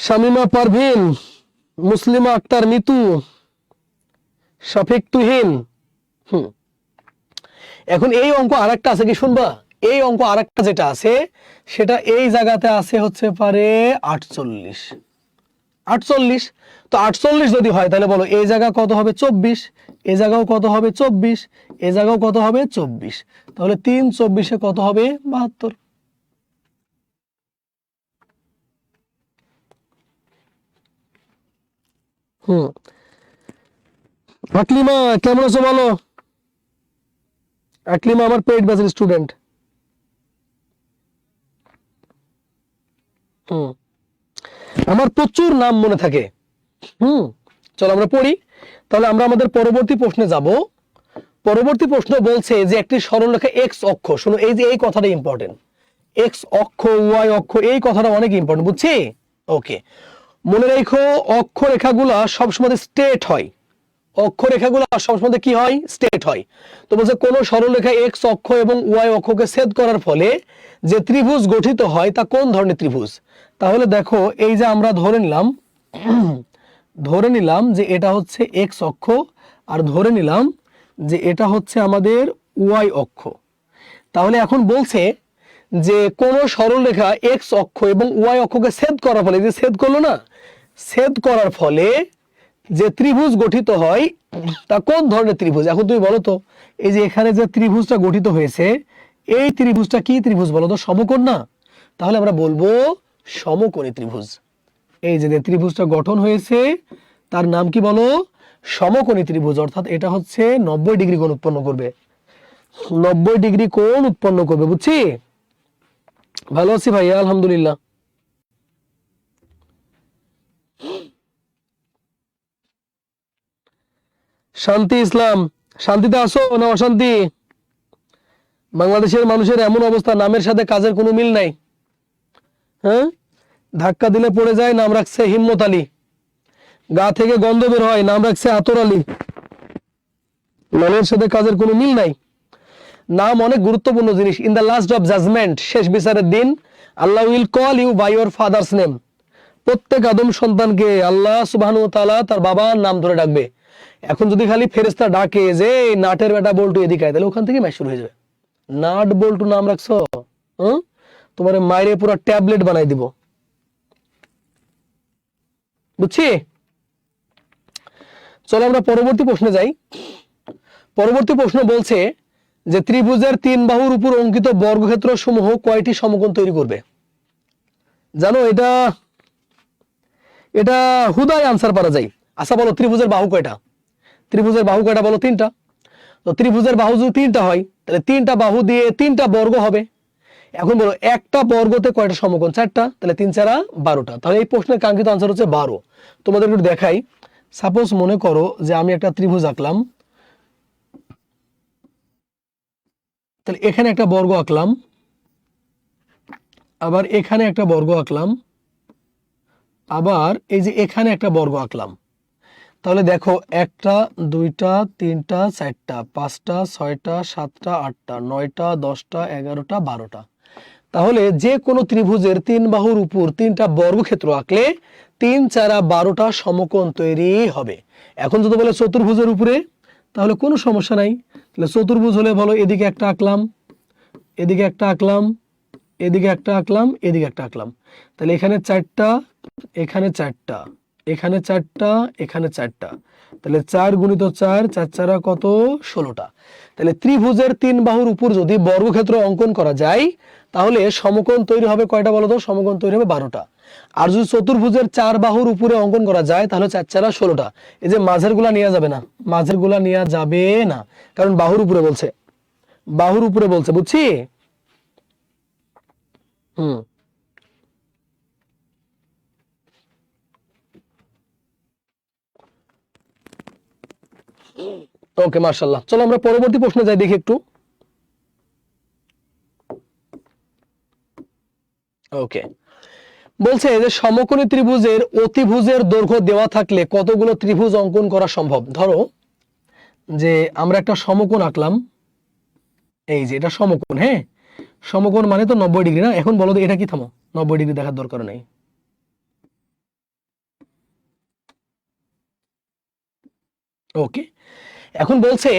শামিমা পারভিন, মুসলিমা আক্তার মিতু, শফিক তুহিন। এখন এই অঙ্ক আরেকটা আছে, কি শুনবা? এই অঙ্ক আরেকটা যেটা আছে সেটা এই জায়গাতে আছে হচ্ছে পারে 48। 48, তো 48 যদি হয় তাহলে বলো এই জায়গা কত হবে? 24, এই জায়গাও কত হবে? 24, এই জায়গাও কত হবে? 24। তাহলে 3 24 কত হবে? 72। হুম, আকলিমা কেমন আছো বলো? আকলিমা আমার পেইড ব্যাচের স্টুডেন্ট। হুম, আমার প্রচুর নাম মনে থাকে। চলো আমরা পড়ি। তাহলে আমরা আমাদের পরবর্তী প্রশ্নে যাব। পরবর্তী প্রশ্ন বলছে যে একটি সরলরেখা এক্স অক্ষ, শোনো এই যে এই কথাটা ইম্পর্টেন্ট, এক্স অক্ষ ওয়াই অক্ষ, এই কথাটা অনেক ইম্পর্টেন্ট, বুঝছি? ওকে, মনে রেখো অক্ষরেখাগুলা সবসময় স্ট্রেট হয়। অক্ষরেখাগুলো সবসময় কি হয়? স্ট্রেট হয়। তো বলছে কোন সরলরেখা এক্স অক্ষ এবং ওয়াই অক্ষকে ছেদ করার ফলে যে ত্রিভুজ গঠিত হয় তা কোন ধরনের ত্রিভুজ? তাহলে দেখো এই যে আমরা ধরে নিলাম যে এটা হচ্ছে এক্স অক্ষ, আর ধরে নিলাম যে এটা হচ্ছে আমাদের ওয়াই অক্ষ। তাহলে এখন বলছে যে কোন সরলরেখা এক্স অক্ষ এবং ওয়াই অক্ষকে ছেদ করার ফলে, যে ছেদ করলো না, ছেদ করার ফলে যে ত্রিভুজ গঠিত হয় তা কোন ধরনের ত্রিভুজ? এখন তুমি বলো তো, এই যে এখানে যে ত্রিভুজটা গঠিত হয়েছে, এই ত্রিভুজটা কি ত্রিভুজ বলো তো? সমকোণ না? তাহলে আমরা বলবো সমকোণী ত্রিভুজ। এই যে ত্রিভুজটা গঠন হয়েছে তার নাম কি বলো? সমকোণী ত্রিভুজ। অর্থাৎ এটা হচ্ছে 90 ডিগ্রি কোণ উৎপন্ন করবে, 90 ডিগ্রি কোণ উৎপন্ন করবে, বুঝছি? ভালো আছি ভাইয়া, আলহামদুলিল্লাহ। শান্তি ইসলাম, শান্তিতে আসো না অশান্তি? বাংলাদেশের মানুষের এমন অবস্থা, নামের সাথে কাজের কোনো মিল নাই। হ্যাঁ, ধাক্কা দিলে পড়ে যায়, নাম রাখছে হিম্মত আলী। গা থেকে গন্ধ বের হয়, নাম রাখছে আতর আলী। নামের সাথে কাজের কোনো মিল নাই। নাম অনেক গুরুত্বপূর্ণ জিনিস। In the last of judgement, শেষ বিচারের দিন, Allah will call you by your father's name. প্রত্যেক আদম সন্তানকে আল্লাহ সুবহানাহু ওয়া তাআলা তার বাবার নাম ধরে ডাকবে। এখন যদি খালি ফেরেশতা ডাকে যে নাটের বেটা বল্টু এদিকে আয়, তাহলে ওখান থেকে ম্যাচ শুরু হয়ে যাবে। নাট বল্টু নাম রাখছো, তোমার মায়ের পুরো ট্যাবলেট বানাই দিব, বুঝছি? চলো আমরা পরবর্তী প্রশ্নে যাই। পরবর্তী প্রশ্ন বলছে যে ত্রিভুজের 3 বাহুর উপর অঙ্কিত বর্গক্ষেত্র সমূহ কয়টি সমকোণ তৈরি করবে? জানো এটা, এটা হুদায় আনসার পারা যায়। আচ্ছা বলো ত্রিভুজের বাহু কয়টা? ত্রিভুজের বাহু কয়টা বলো? 3টা। তো ত্রিভুজের বাহু যদি 3টা হয় তাহলে 3টা বাহু দিয়ে 3টা বর্গ হবে। এখন বলো একটা বর্গতে কয়টা সমকোণ? 4টা। তাহলে 3 4 12টা। তাহলে এই প্রশ্নের কাঙ্ক্ষিত আনসার হচ্ছে 12। তোমাদের একটু দেখাই। সাপোজ মনে করো যে আমি একটা ত্রিভুজ আঁকলাম, তাহলে এখানে একটা বর্গ আঁকলাম, আবার এখানে একটা বর্গ আঁকলাম, আবার এই যে এখানে একটা বর্গ আঁকলাম। তাহলে দেখো 1টা 2টা 3টা 4টা 5টা 6টা 7টা 8টা 9টা 10টা 11টা 12টা। তাহলে যে কোনো ত্রিভুজের 3 বাহুর উপর 3টা বর্গক্ষেত্র আঁকলে 3 4 12টা সমকোণ তৈরি হবে। এখন যদি বলে চতুর্ভুজের উপরে, তাহলে কোনো সমস্যা নাই। তাহলে চতুর্ভুজ হলে বলো এদিকে একটা আঁকলাম, এদিকে একটা আঁকলাম, এদিকে একটা আঁকলাম, এদিকে একটা আঁকলাম। তাহলে এখানে 4টা, এখানে 4টা, এখানে 4টা, এখানে 4টা, তাহলে 4 গুণিত 4, 4 4 কত, 16টা। তাহলে ত্রিভুজের 3 বাহুর উপর যদি বর্গক্ষেত্র অঙ্কন করা যায় তাহলে সমকোণ তৈরি হবে কয়টা বলো তো? সমকোণ তৈরি হবে 12টা। আর যদি চতুর্ভুজের 4 বাহুর উপরে অঙ্কন করা যায় তাহলে 4 4 16টা। এই যে মাঝের গুলা নেওয়া যাবে না, মাঝের গুলা নেওয়া যাবে না, কারণ বাহুর উপরে বলছে, বাহুর উপরে বলছে, বুঝছি? হুম, ওকে, মার্শাল্লাহ। চলো আমরা পরবর্তী প্রশ্নে যাই, দেখি একটু। ওকে, বলছে যে সমকোণী ত্রিভুজের অতিভুজের দৈর্ঘ্য দেওয়া থাকলে কতগুলো ত্রিভুজ অঙ্কন করা সম্ভব? ধরো যে আমরা একটা সমকোণ আঁকলাম, এই যে এটা সমকোণ, হ্যাঁ, সমকোণ মানে তো 90 ডিগ্রি না? এখন বলো তো এটা কি, থামো, 90 ডিগ্রি দেখার দরকার নেই। ওকে, এখন বলছে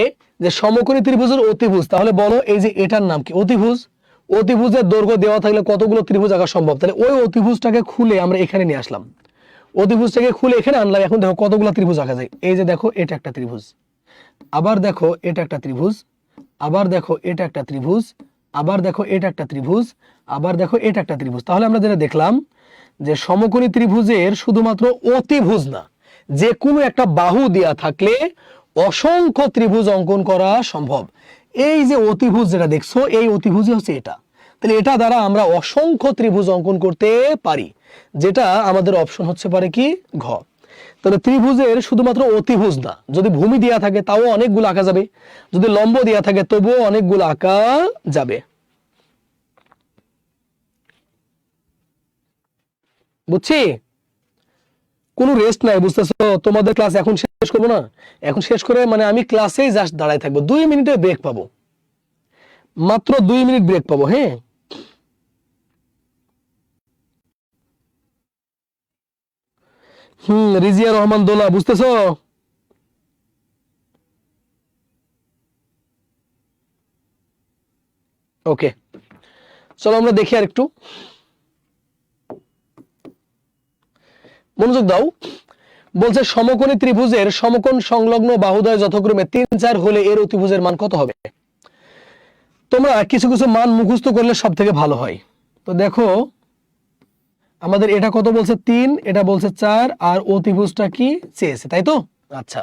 যে সমকোণী ত্রিভুজের অতিভুজ, তাহলে বলো এই যে এটার নাম কি? অতিভুজ। অতিভুজের দৈর্ঘ্য দেওয়া থাকলে কতগুলো ত্রিভুজ আঁকা সম্ভব? তাহলে ওই অতিভুজটাকে খুলে আমরা এখানে নিয়ে আসলাম, অতিভুজটাকে খুলে এখানে আনলাম। এখন দেখো কতগুলো ত্রিভুজ আঁকা যায়। এই যে দেখো এটা একটা ত্রিভুজ, আবার দেখো এটা একটা ত্রিভুজ, আবার দেখো এটা একটা ত্রিভুজ, আবার দেখো এটা একটা ত্রিভুজ, আবার দেখো এটা একটা ত্রিভুজ। তাহলে আমরা যেটা দেখলাম যে সমকোণী ত্রিভুজের শুধুমাত্র অতিভুজ না, যে কোনো একটা বাহু দেয়া থাকলে অসংখ্য ত্রিভুজ অঙ্কন করা সম্ভব। এই যে অতিভুজ যেটা দেখছো, এই অতিভুজই হচ্ছে এটা। তাহলে এটা দ্বারা আমরা অসংখ্য ত্রিভুজ অঙ্কন করতে পারি, যেটা আমাদের অপশন হচ্ছে পারে কি, ঘ। তাহলে ত্রিভুজের শুধুমাত্র অতিভুজ না, যদি ভূমি দেয়া থাকে তাও অনেকগুলো আঁকা যাবে, যদি লম্ব দেয়া থাকে তবুও অনেকগুলো আঁকা যাবে। বুঝছি? কোনো রেস্ট নাই, বুঝতেছো? তোমাদের ক্লাস এখন শেষ করবো না, এখন শেষ করে মানে আমি ক্লাসেই জাস্ট দাঁড়ায় থাকবো, 2 মিনিটের ব্রেক পাবো, মাত্র 2 মিনিট ব্রেক পাবো, হ্যাঁ। রিজিয়া রহমান দোলা, বুঝতেছো? ওকে, চলো আমরা দেখি আর একটু, মনোযোগ দাও। বলছে সমকোণী ত্রিভুজের সমকোণ সংলগ্ন বাহুদ্বয় যথাক্রমে 3 4 হলে এর অতিভুজের মান কত হবে? তোমরা কিছু কিছু মান মুখস্থ করলে সব থেকে ভালো হয়। তো দেখো আমাদের এটা কত বলছে, 3, এটা বলছে 4, আর অতিভুজটা কি চেয়েছে, তাই তো? আচ্ছা,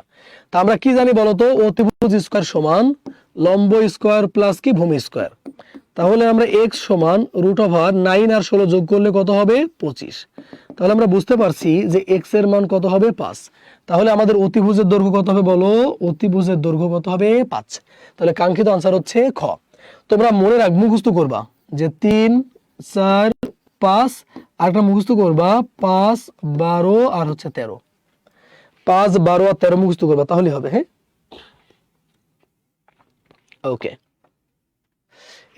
তা আমরা কি জানি বলতো? অতিভুজ স্কয়ার সমান লম্ব স্কয়ার প্লাস কি ভূমি স্কয়ার। তাহলে আমরা x সমান √9 আর 16 যোগ করলে কত হবে? 25। তাহলে আমরা বুঝতে পারছি যে x এর মান কত হবে? 5। তাহলে আমাদের অতিভুজের দৈর্ঘ্য কত হবে বলো? অতিভুজের দৈর্ঘ্য কত হবে? 5। তাহলে কাঙ্ক্ষিত আনসার হচ্ছে খ। তোমরা মনে রাখ, মুখস্থ করবা যে 3 4 5, আর একটা মুখস্থ করবা 5 12 আর হচ্ছে 13, 5 12 আর 13 মুখস্থ করবা, তাহলে হবে, হ্যাঁ। ওকে,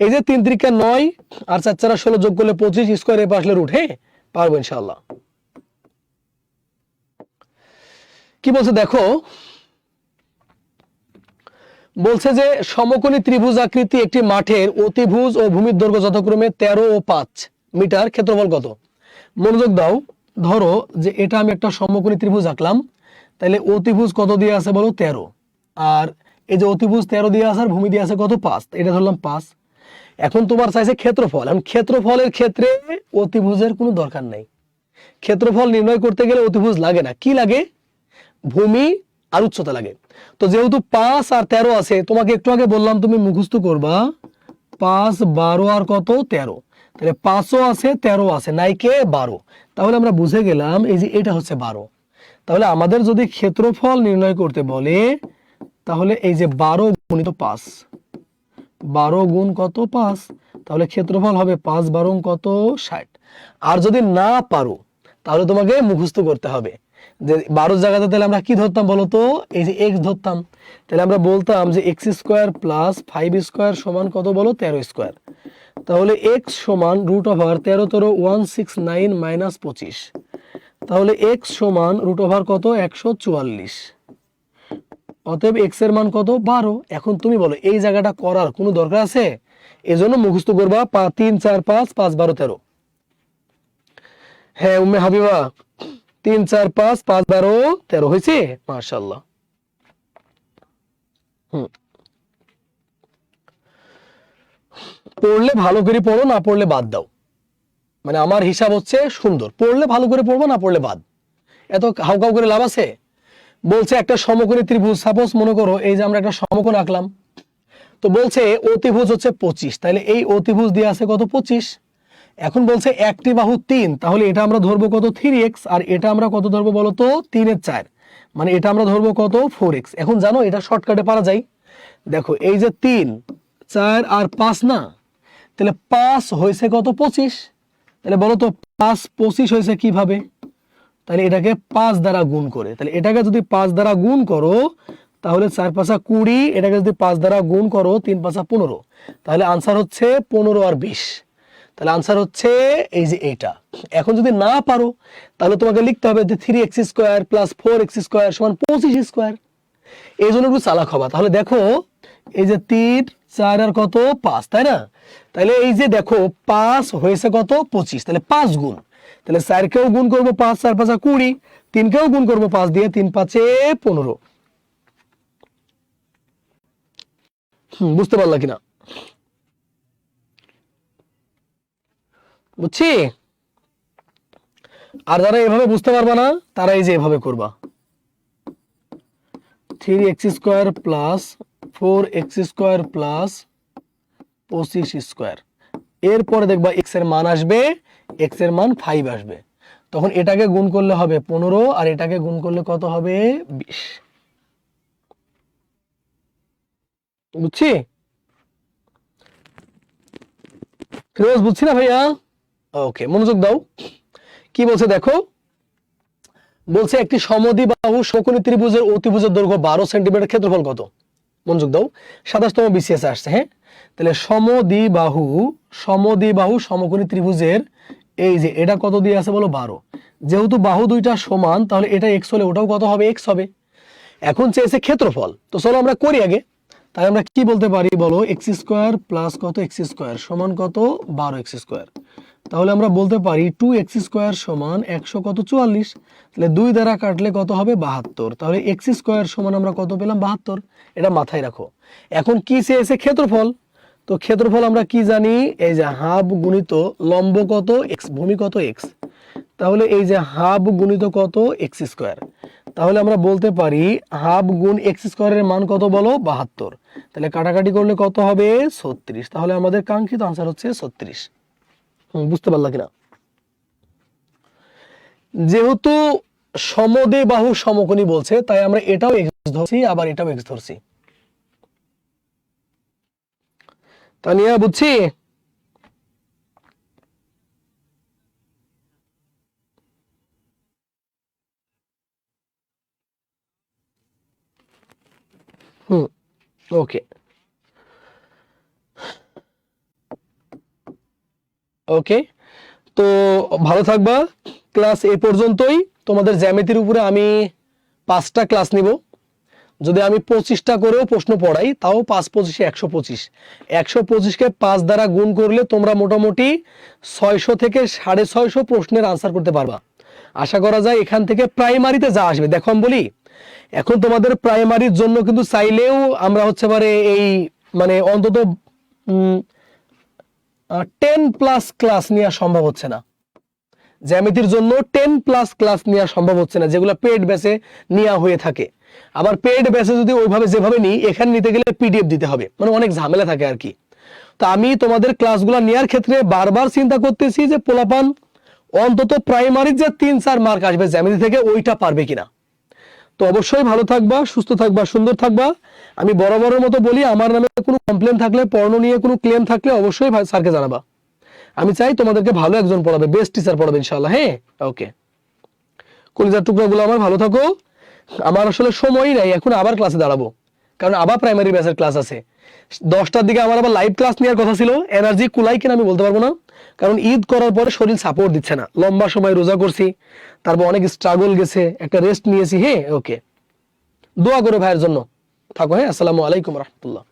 এই যে 3 3 9 আর 4 4 16 যোগ করলে 25, স্কয়ার এ আসলে রুট, হ্যাঁ, পারবো ইনশাআল্লাহ। কি বলছে দেখো, বলছে যে সমকোণী ত্রিভুজ আকৃতি একটি মাঠের অতিভুজ ও ভূমির দৈর্ঘ্য যথাক্রমে 13 ও 5 মিটার, ক্ষেত্রফল কত? মনোযোগ দাও। ধরো যে এটা আমি একটা সমকোণী ত্রিভুজ আঁকলাম, তাহলে অতিভুজ কত দিয়ে আছে বলো? 13। আর এই যে অতিভুজ 13 দিয়ে আছে আর ভূমি দিয়ে আছে কত? 5, এটা ধরলাম 5। এখন তোমার চাইছে ক্ষেত্রফল। এখন ক্ষেত্রফলের ক্ষেত্রে অতিভুজের কোনো দরকার নাই, ক্ষেত্রফল নির্ণয় করতে গেলে অতিভুজ লাগে না, কি লাগে? ভূমি আর উচ্চতা লাগে। তো যেহেতু 5 আর 13 আছে, তোমাকে একটু আগে বললাম তুমি মুখস্থ করবা 5 12 আর কত? 13। তাহলে 5ও আছে 13ও আছে, নাই কে? 12। তাহলে আমরা বুঝে গেলাম এই যে এটা হচ্ছে 12। তাহলে আমাদের যদি ক্ষেত্রফল নির্ণয় করতে বলে, তাহলে এই যে 12 গুণিত 5, 12 গুণ কত? 5। তাহলে ক্ষেত্রফল হবে 5 12 কত? 60। আর যদি না পারো তাহলে তোমাকে মুখস্থ করতে হবে যে 12 জায়গাতে তাহলে আমরা কি ধরতাম বলতো? এই যে x ধরতাম। তাহলে আমরা বলতাম যে x স্কয়ার প্লাস 5 স্কয়ার সমান কত বলো? 13 স্কয়ার। তাহলে x সমান √13 13 169 মাইনাস 25। তাহলে x সমান √ কত? 144। অতএব x এর মান কত? 12। এখন তুমি বলো এই জায়গাটা করার কোনো দরকার আছে? এজন্য মুখস্থ করবা 3 4 5 5 12 13। হ্যাঁ উম্মে হাবিবা, 3 4 5 5 12 13 হয়েছে, মাশাআল্লাহ। পড়লে ভালো করে পড়ো, না পড়লে বাদ দাও। মানে আমার হিসাব হচ্ছে সুন্দর, পড়লে ভালো করে পড়বো, না পড়লে বাদ। এত হাউকাউ করে লাভ আছে? বলছে একটা সমকোণী ত্রিভুজ, সাপোজ মনে করো এই যে আমরা একটা সমকোণ আঁকলাম, তো বলছে অতিভুজ হচ্ছে 25, তাহলে এই অতিভুজ দিয়ে আছে কত 25। এখন বলছে একটি বাহু 3, তাহলে এটা আমরা ধরবো কত 3x, আর এটা আমরা কত ধরবো বলো তো 3 এর 4, মানে এটা আমরা ধরবো কত 4x। এখন জানো এটা শর্টকাটে পারা যায়। দেখো এই যে 3 4 আর 5 না, তাহলে 5 হয়েছে কত 25, তাহলে বলো তো 5 25 হয়েছে কিভাবে? তাহলে এটাকে 5 দ্বারা গুণ করে, তাহলে এটাকে যদি 5 দ্বারা গুণ করো তাহলে 4 5 20, এটাকে যদি 5 দ্বারা গুণ করো 3 5 15, তাহলে আনসার হচ্ছে 15 আর 20, তাহলে আনসার হচ্ছে এই যে এইটা। এখন যদি না পারো তাহলে তোমাকে লিখতে হবে যে 3x square plus 4x square সমান 25 স্কয়ার। এই জন্য একটু চালাক হবা। তাহলে দেখো এই যে 3 4 আর কত 5, তাই না? তাহলে এই যে দেখো 5 হয়েছে কত 25, তাহলে 5 গুণ, তাহলে 4 কেও গুণ করবো 5 4 5 20, 3 কেও গুণ করবো 5 দিয়ে, 3 5 15। বুঝতে পারলা কিনা? বুঝছি? আর যারা এভাবে বুঝতে পারবা না তারা এই যে এভাবে করবা, 3x square plus 4x square plus 25 square. এরপরে দেখবা x এর মান আসবে, x এর মান 5 আসবে, তখন এটাকে গুণ করলে হবে 15 আর এটাকে গুণ করলে কত হবে 20। বুঝছি? ফিরোজ বুঝছি না ভাইয়া? ওকে, মনোযোগ দাও। কি বলছে দেখো, বলছে একটি সমদ্বিবাহু সমকোণী ত্রিভুজের অতিভুজের দৈর্ঘ্য 12 সেন্টিমিটার, ক্ষেত্রফল কত? মনোযোগ দাও, 27তম বিসিএস আসছে। হ্যাঁ, তাহলে সমদ্বিবাহু সমকোণী ত্রিভুজের এই যে এটা কত দিয়ে আছে বলো 12, যেহেতু বাহু দুইটা সমান তাহলে এটা x হলে ওটাও কত হবে x হবে। এখন চেয়েছে ক্ষেত্রফল, তো চলো আমরা করি আগে। তাই আমরা কি বলতে পারি বলো, x স্কয়ার প্লাস কত x স্কয়ার সমান কত 12x স্কয়ার। তাহলে আমরা বলতে পারি 2x স্কয়ার সমান 100 কত 44, তাহলে 2 দ্বারা কাটলে কত হবে 72, তাহলে x স্কয়ার সমান আমরা কত পেলাম 72। এটা মাথায় রাখো। এখন কি চেয়েছে ক্ষেত্রফল, তো ক্ষেত্রফল আমরা কি জানি, এই যে হাফ গুণিত লম্ব কত x, ভূমি কত x, তাহলে এই যে হাফ গুণিত কত x স্কয়ার, তাহলে আমরা বলতে পারি হাফ গুণ x স্কয়ারের মান কত বলো 72, তাহলে কাটাকাটি করলে কত হবে 36, তাহলে আমাদের কাঙ্ক্ষিত আনসার হচ্ছে 36। বুঝতে পারলা কিনা? যেহেতু সমদ্বিবাহু সমকোণী বলছে তাই আমরা এটাও x ধরছি আবার এটাও x ধরছি। তানিয়া বুঝছি? ওকে ওকে, তো ভালো থাকবা। ক্লাস এই পর্যন্তই। তোমাদের জ্যামিতির উপরে আমি 5টা ক্লাস নিব। যদি আমি 25টা করেও প্রশ্ন পড়াই তাও 5 25 125, 125কে 5 দ্বারা গুণ করলে তোমরা মোটামুটি 600 থেকে 650 প্রশ্নের আনসার করতে পারবা। আশা করা যায় এখান থেকে প্রাইমারিতে যা আসবে। দেখো আমি বলি, এখন তোমাদের প্রাইমারির জন্য কিন্তু চাইলেও আমরা হচ্ছে পারে এই মানে অন্তত 10+ ক্লাস নেওয়া সম্ভব হচ্ছে না। জ্যামিতির জন্য 10+ ক্লাস নেওয়া সম্ভব হচ্ছে না, যেগুলো পেড ব্যাচে নেওয়া হয়ে থাকে। আবার পেড ব্যাচে যদি ওইভাবে যেভাবে নিই, এখানে নিতে গেলে পিডিএফ দিতে হবে, মানে অনেক ঝামেলা থাকে আর কি। তো আমি তোমাদের ক্লাসগুলো নেওয়ার ক্ষেত্রে বারবার চিন্তা করতেছি যে পোলাপান অন্তত প্রাইমারির যে 3-4 মার্ক আসবে জ্যামিতি থেকে ওইটা পারবে কিনা। তো অবশ্যই ভালো থাকবা, সুস্থ থাকবা, সুন্দর থাকবা। আমি বরাবরের মতো বলি, আমার নামে কোনো কমপ্লেন থাকলে, পড়ানো নিয়ে কোনো ক্লেম থাকলে অবশ্যই স্যারকে জানাবা। আমি চাই তোমাদেরকে ভালো একজন পড়াবে, বেস্ট টিচার পড়াবে ইনশাআল্লাহ। হ্যাঁ, ওকে। কলিজার টুকরাগুলো আমার ভালো থাকো। আমার আসলে সময়ই নাই, এখন আবার ক্লাসে দাঁড়াবো, কারণ আবার প্রাইমারি ব্যাচের ক্লাস আছে। 10টার দিকে আমার আবার লাইভ ক্লাস নেওয়ার কথা ছিল। এনার্জি কুলাই কিনা আমি বলতে পারবো না, কারণ ঈদ করার পরে শরীর সাপোর্ট দিচ্ছে না। লম্বা সময় রোজা করছি, তারপর অনেক স্ট্রাগল গেছে, একটা রেস্ট নিয়েছি। হ্যাঁ, ওকে। দোয়া করো ভাইয়ের জন্য। থাকো। হ্যাঁ, আসসালামু আলাইকুম রহমতুল্লাহ।